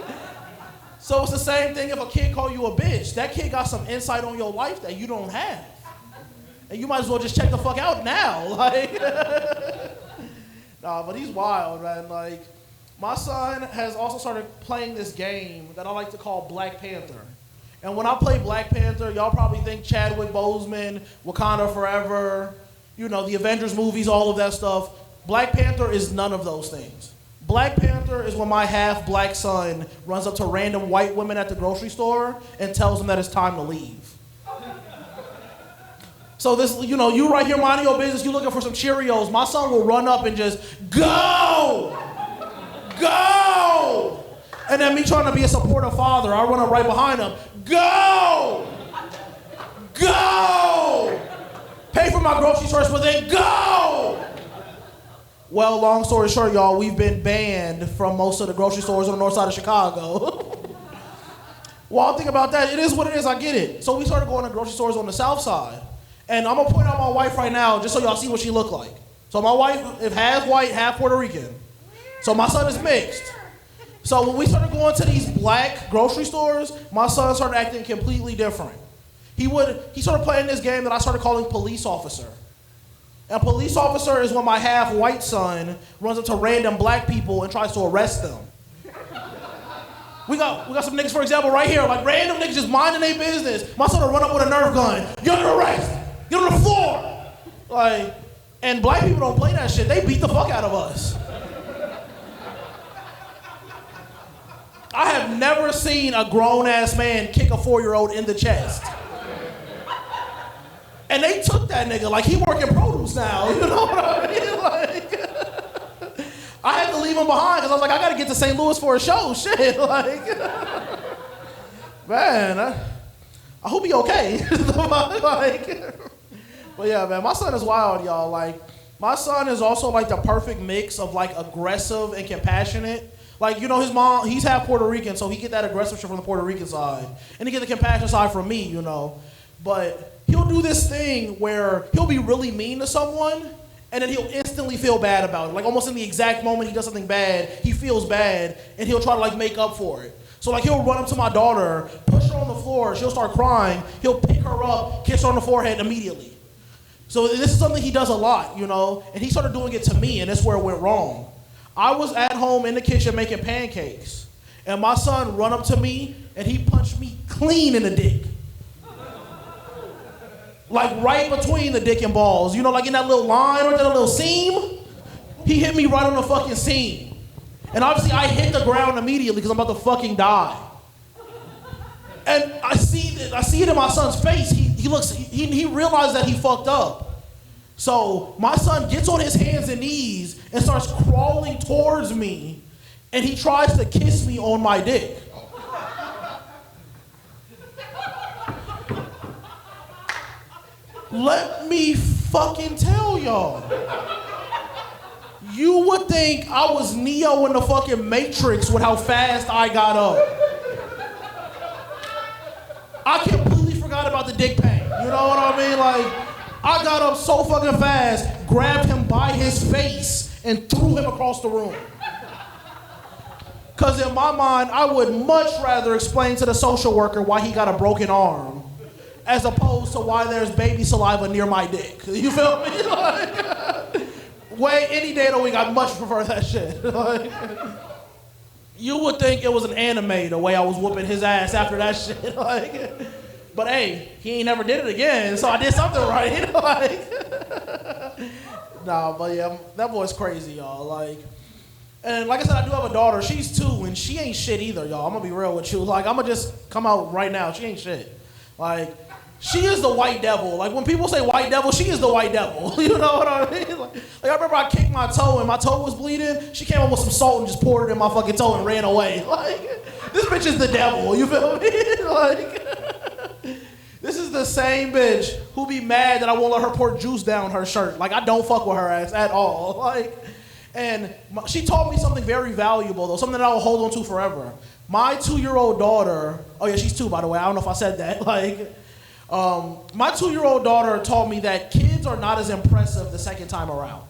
Speaker 11: so it's the same thing if a kid call you a bitch. That kid got some insight on your life that you don't have. And you might as well just check the fuck out now. Like, nah, but he's wild, man. Like, my son has also started playing this game that I like to call Black Panther. And when I play Black Panther, y'all probably think Chadwick Boseman, Wakanda Forever, you know, the Avengers movies, all of that stuff. Black Panther is none of those things. Black Panther is when my half-black son runs up to random white women at the grocery store and tells them that it's time to leave. So this, you know, you right here minding your business, you looking for some Cheerios, my son will run up and just, go! Go! And then me trying to be a supportive father, I run up right behind him, go! Go! Pay for my groceries first, but then go! Well, long story short, y'all, we've been banned from most of the grocery stores on the north side of Chicago. Well, think about that. It is what it is. I get it. So we started going to grocery stores on the south side. And I'm going to point out my wife right now just so y'all see what she look like. So my wife is half white, half Puerto Rican. So my son is mixed. So when we started going to these black grocery stores, my son started acting completely different. He started playing this game that I started calling police officer. And police officer is when my half-white son runs up to random black people and tries to arrest them. We got some niggas, for example, right here, like random niggas just minding their business. My son will run up with a Nerf gun. You're under arrest. Get on the floor. Like, and black people don't play that shit. They beat the fuck out of us. I have never seen a grown-ass man kick a 4-year-old in the chest. And they took that nigga like he working produce now. You know what I mean? Like, I had to leave him behind because I was like, I got to get to St. Louis for a show. Shit, like, man, I hope he okay. Like, but yeah, man, my son is wild, y'all. Like, my son is also like the perfect mix of like aggressive and compassionate. Like, you know, his mom, he's half Puerto Rican, so he get that aggressive shit from the Puerto Rican side. And he get the compassion side from me, you know. But he'll do this thing where he'll be really mean to someone, and then he'll instantly feel bad about it. Like, almost in the exact moment he does something bad, he feels bad, and he'll try to, like, make up for it. So, like, he'll run up to my daughter, push her on the floor, she'll start crying, he'll pick her up, kiss her on the forehead immediately. So this is something he does a lot, you know, and he started doing it to me, and that's where it went wrong. I was at home in the kitchen making pancakes, and my son run up to me, and he punched me clean in the dick. Like right between the dick and balls. You know, like in that little line or that little seam? He hit me right on the fucking seam. And obviously I hit the ground immediately because I'm about to fucking die. And I see it in my son's face. He realized that he fucked up. So my son gets on his hands and knees and starts crawling towards me, and he tries to kiss me on my dick. Let me fucking tell y'all. You would think I was Neo in the fucking Matrix with how fast I got up. I completely forgot about the dick pain. You know what I mean? Like, I got up so fucking fast, grabbed him by his face, and threw him across the room. Because in my mind, I would much rather explain to the social worker why he got a broken arm as opposed to why there's baby saliva near my dick. You feel me? Like, any day of the week, I much prefer that shit. Like, you would think it was an anime the way I was whooping his ass after that shit. Like, but hey, he ain't never did it again, so I did something right. Like, nah, but yeah, that boy's crazy, y'all. Like, and like I said, I do have a daughter. She's 2, and she ain't shit either, y'all. I'm gonna be real with you. Like, I'm gonna just come out right now. She ain't shit. Like, she is the white devil. Like when people say white devil, she is the white devil. You know what I mean? Like I remember I kicked my toe and my toe was bleeding. She came up with some salt and just poured it in my fucking toe and ran away. Like this bitch is the devil. You feel me? Like this is the same bitch who be mad that I won't let her pour juice down her shirt. Like I don't fuck with her ass at all. Like, and she taught me something very valuable though, something that I will hold on to forever. My 2-year-old daughter. Oh yeah, she's 2 by the way. I don't know if I said that. Like. My 2-year-old daughter taught me that kids are not as impressive the second time around.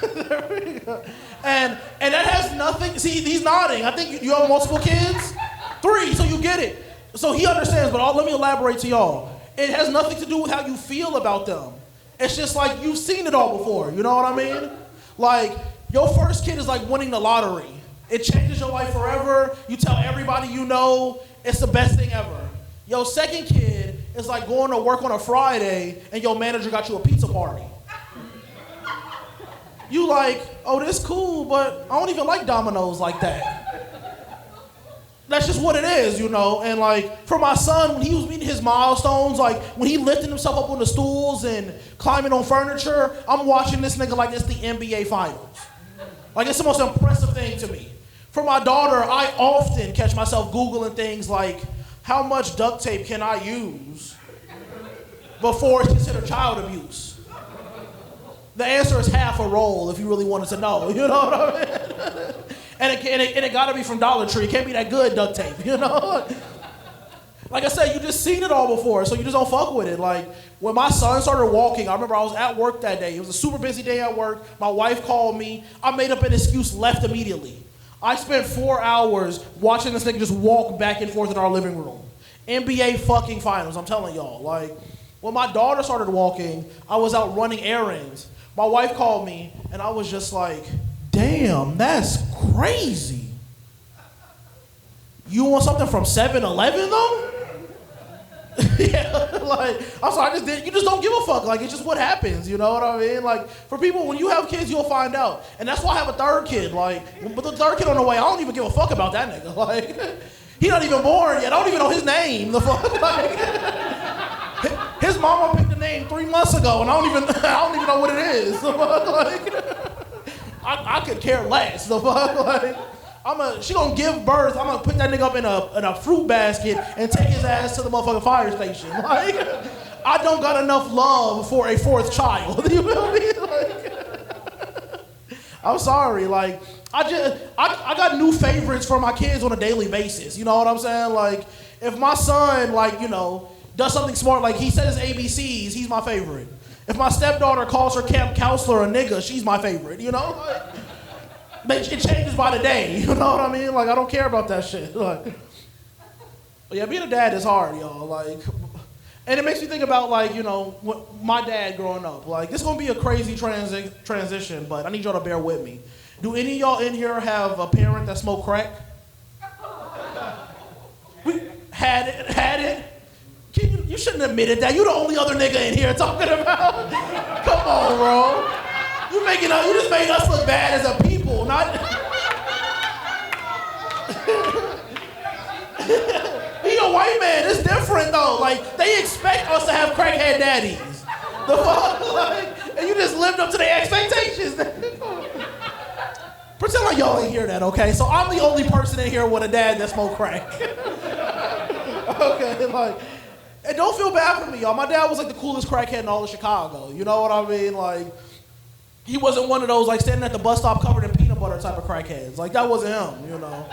Speaker 11: There we go. And that has nothing, see, he's nodding. I think you have multiple kids? 3, so you get it. So he understands, but let me elaborate to y'all. It has nothing to do with how you feel about them. It's just like you've seen it all before, you know what I mean? Like, your first kid is like winning the lottery. It changes your life forever. You tell everybody you know, it's the best thing ever. Your second kid is like going to work on a Friday and your manager got you a pizza party. You like, oh, this cool, but I don't even like Domino's like that. That's just what it is, you know? And like, for my son, when he was meeting his milestones, like when he lifted himself up on the stools and climbing on furniture, I'm watching this nigga like it's the NBA Finals. Like it's the most impressive thing to me. For my daughter, I often catch myself Googling things like, how much duct tape can I use before it's considered child abuse? The answer is half a roll if you really wanted to know, you know what I mean? And it gotta be from Dollar Tree. It can't be that good duct tape, you know? Like I said, you just seen it all before, so you just don't fuck with it. Like, when my son started walking, I remember I was at work that day. It was a super busy day at work. My wife called me. I made up an excuse, left immediately. I spent 4 hours watching this nigga just walk back and forth in our living room. NBA fucking finals, I'm telling y'all. Like, when my daughter started walking, I was out running errands. My wife called me, and I was just like, damn, that's crazy. You want something from 7-Eleven though? Yeah, like, I'm sorry, you just don't give a fuck. Like, it's just what happens, you know what I mean? Like, for people, when you have kids, you'll find out. And that's why I have a third kid. Like, but the third kid on the way, I don't even give a fuck about that nigga. Like, he not even born yet. I don't even know his name. The fuck, like, his mama picked the name 3 months ago, and I don't even know what it is. The fuck, like, I could care less. The fuck, like. She gonna give birth. I'm gonna put that nigga up in a fruit basket and take his ass to the motherfucking fire station. Like, I don't got enough love for a 4th child. You feel me? Like, I'm sorry. Like, I got new favorites for my kids on a daily basis. You know what I'm saying? Like, if my son, like, you know, does something smart, like he says ABCs, he's my favorite. If my stepdaughter calls her camp counselor a nigga, she's my favorite. You know? Like, it changes by the day, you know what I mean? Like, I don't care about that shit. Like, but yeah, being a dad is hard, y'all. Like, and it makes me think about, like, you know, my dad growing up. Like, this is gonna be a crazy transition, but I need y'all to bear with me. Do any of y'all in here have a parent that smoked crack? We had it. You shouldn't have admitted that. You the only other nigga in here talking about. Come on, bro. You just made us look bad as a people, not. Being a white man, it's different though. Like, they expect us to have crackhead daddies. The fuck, like, and you just lived up to their expectations. Pretend like y'all ain't hear that, okay? So I'm the only person in here with a dad that smoked crack. Okay, like, and don't feel bad for me, y'all. My dad was like the coolest crackhead in all of Chicago. You know what I mean? Like. He wasn't one of those, like, standing at the bus stop covered in peanut butter type of crackheads. Like, that wasn't him, you know.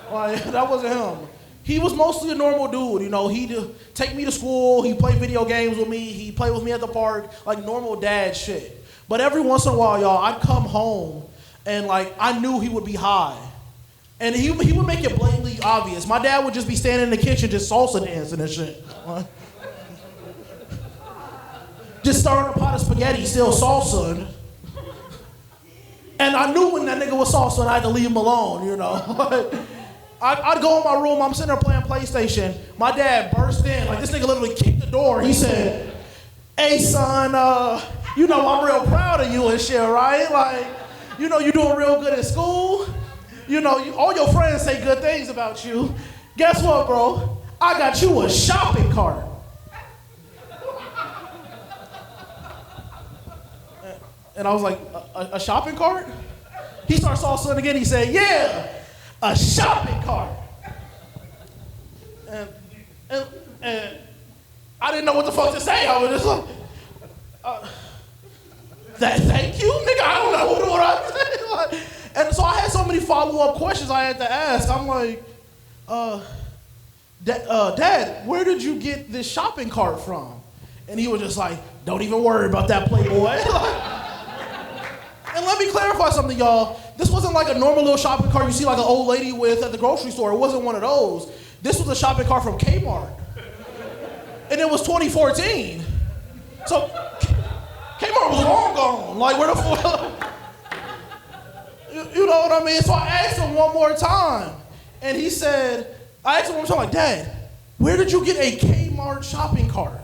Speaker 11: Like, that wasn't him. He was mostly a normal dude, you know. He'd take me to school. He'd play video games with me. He'd play with me at the park. Like, normal dad shit. But every once in a while, y'all, I'd come home, and, like, I knew he would be high. And he would make it blatantly obvious. My dad would just be standing in the kitchen just salsa dancing and shit. Just stirring a pot of spaghetti, still salsa. And I knew when that nigga was salsa and I had to leave him alone, you know. I'd go in my room, I'm sitting there playing PlayStation. My dad burst in, like this nigga literally kicked the door. He said, hey son, you know I'm real proud of you and shit, right? Like, you know you doing real good at school. You know, all your friends say good things about you. Guess what, bro? I got you a shopping cart. And I was like, a shopping cart? He starts all of a sudden again, he said, yeah, a shopping cart. And I didn't know what the fuck to say. I was just like, thank you, nigga. I don't know what I say. And so I had so many follow-up questions I had to ask. I'm like, Dad, where did you get this shopping cart from? And he was just like, don't even worry about that, Playboy. And let me clarify something, y'all. This wasn't like a normal little shopping cart you see like an old lady with at the grocery store. It wasn't one of those. This was a shopping cart from Kmart. And it was 2014. So Kmart was long gone. Like, where the fuck? You know what I mean? So I asked him one more time. And he said, I asked him one more time, like, Dad, where did you get a Kmart shopping cart?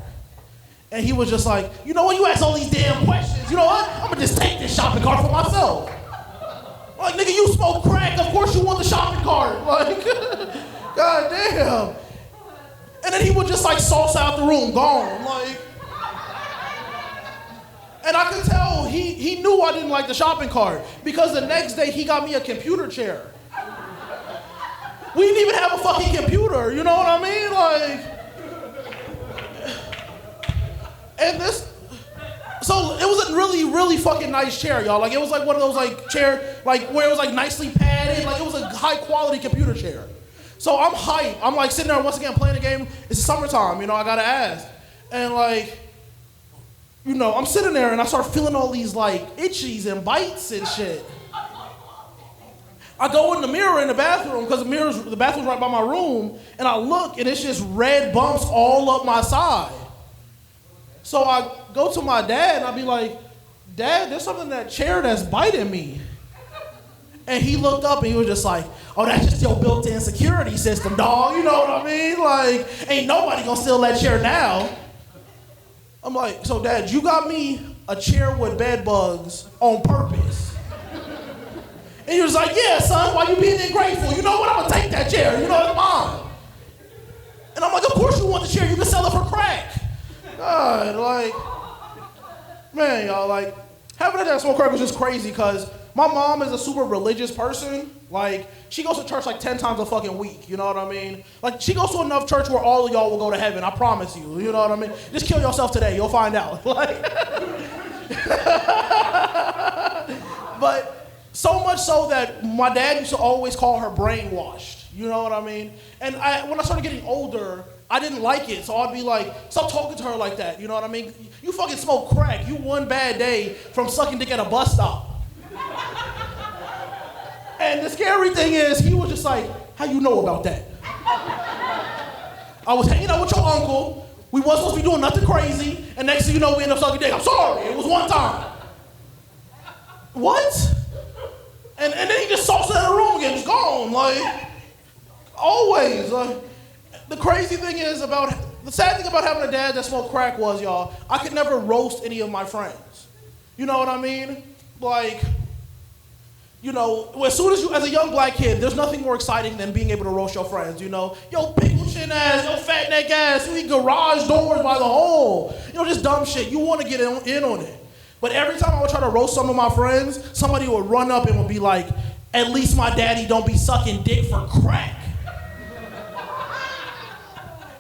Speaker 11: And he was just like, you know what, you ask all these damn questions. You know what? I'm gonna just take this shopping cart for myself. Like, nigga, you smoke crack, of course you want the shopping cart. Like, god damn. And then he would just like sauce out the room, gone. Like, and I could tell he knew I didn't like the shopping cart because the next day he got me a computer chair. We didn't even have a fucking computer, you know what I mean? Like, and this, so it was a really, really fucking nice chair, y'all. Like, it was like one of those like chair, like where it was like nicely padded. Like, it was a high quality computer chair. So I'm hyped. I'm like sitting there once again playing the game. It's summertime, you know, I gotta ask. And like, you know, I'm sitting there and I start feeling all these like itchies and bites and shit. I go in the mirror in the bathroom, because the bathroom's right by my room, and I look and it's just red bumps all up my side. So I go to my dad and I be like, Dad, there's something in that chair that's biting me. And he looked up and he was just like, oh, that's just your built-in security system, dog. You know what I mean? Like, ain't nobody gonna steal that chair now. I'm like, so Dad, you got me a chair with bed bugs on purpose. And he was like, yeah, son, why you being ungrateful? You know what, I'm gonna take that chair, you know, it's mine. And I'm like, of course you want the chair, you can sell it for crack. God, like, man, y'all, like, having a dad smoke crack was just crazy because my mom is a super religious person. Like, she goes to church like 10 times a fucking week, you know what I mean? Like, she goes to enough church where all of y'all will go to heaven, I promise you, you know what I mean? Just kill yourself today, you'll find out. Like, but so much so that my dad used to always call her brainwashed, you know what I mean? And when I started getting older, I didn't like it, so I'd be like, stop talking to her like that, you know what I mean? You fucking smoke crack, you one bad day from sucking dick at a bus stop. And the scary thing is, he was just like, how you know about that? I was hanging out with your uncle, we wasn't supposed to be doing nothing crazy, and next thing you know, we end up sucking dick. I'm sorry, it was one time. What? And then he just sauced out of the room again, just gone, like, always, like. The crazy thing is the sad thing about having a dad that smoked crack was, y'all, I could never roast any of my friends. You know what I mean? Like, you know, as soon as as a young black kid, there's nothing more exciting than being able to roast your friends, you know? Yo, pickle chin ass, yo, fat neck ass, you eat garage doors by the hole. You know, just dumb shit. You want to get in on it. But every time I would try to roast some of my friends, somebody would run up and would be like, at least my daddy don't be sucking dick for crack.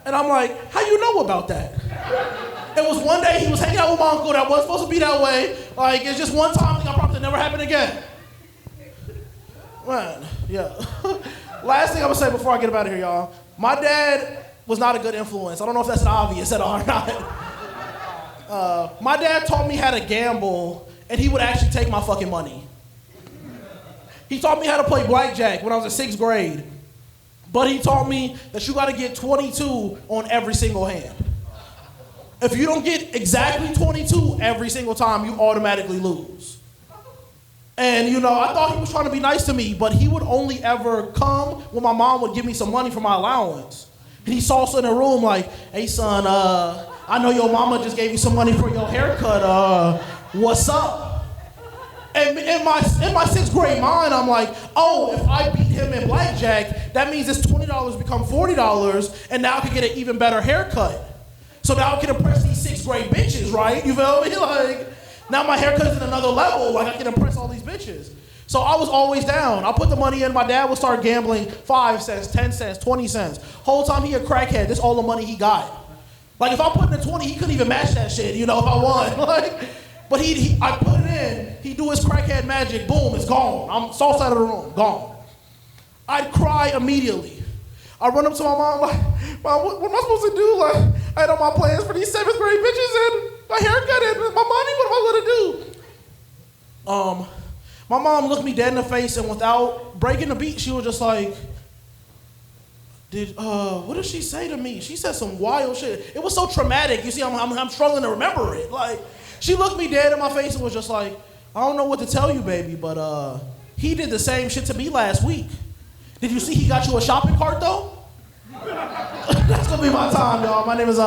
Speaker 11: And I'm like, how you know about that? It was one day he was hanging out with my uncle that wasn't supposed to be that way. Like, it's just one time, I promise it never happen again. Man, yeah. Last thing I'm gonna say before I get up out of here, y'all. My dad was not a good influence. I don't know if that's obvious at all or not. My dad taught me how to gamble, and he would actually take my fucking money. He taught me how to play blackjack when I was in 6th grade. But he taught me that you gotta get 22 on every single hand. If you don't get exactly 22 every single time, you automatically lose. And you know, I thought he was trying to be nice to me, but he would only ever come when my mom would give me some money for my allowance. And he saw us in the room like, hey son, I know your mama just gave you some money for your haircut, what's up? And in my 6th grade mind, I'm like, oh, if I beat him in blackjack, that means this $20 become $40, and now I can get an even better haircut. So now I can impress these 6th grade bitches, right? You feel me? Like, now my haircut's at another level. Like, I can impress all these bitches. So I was always down. I put the money in. My dad would start gambling 5 cents, 10 cents, 20 cents. Whole time he a crackhead. This all the money he got. Like, if I put in the 20, he couldn't even match that shit, you know, if I won. Like, but I put it in. He'd do his crackhead magic. Boom, it's gone. I'm soft side of the room. Gone. I'd cry immediately. I run up to my mom like, Mom, what am I supposed to do? Like, I had all my plans for these 7th grade bitches and my haircut and my money. What am I gonna do? My mom looked me dead in the face, and without breaking the beat, she was just like, what did she say to me? She said some wild shit. It was so traumatic. You see, I'm struggling to remember it. Like, she looked me dead in my face and was just like, I don't know what to tell you, baby, but he did the same shit to me last week. Did you see he got you a shopping cart, though? That's gonna be my time, y'all. My name is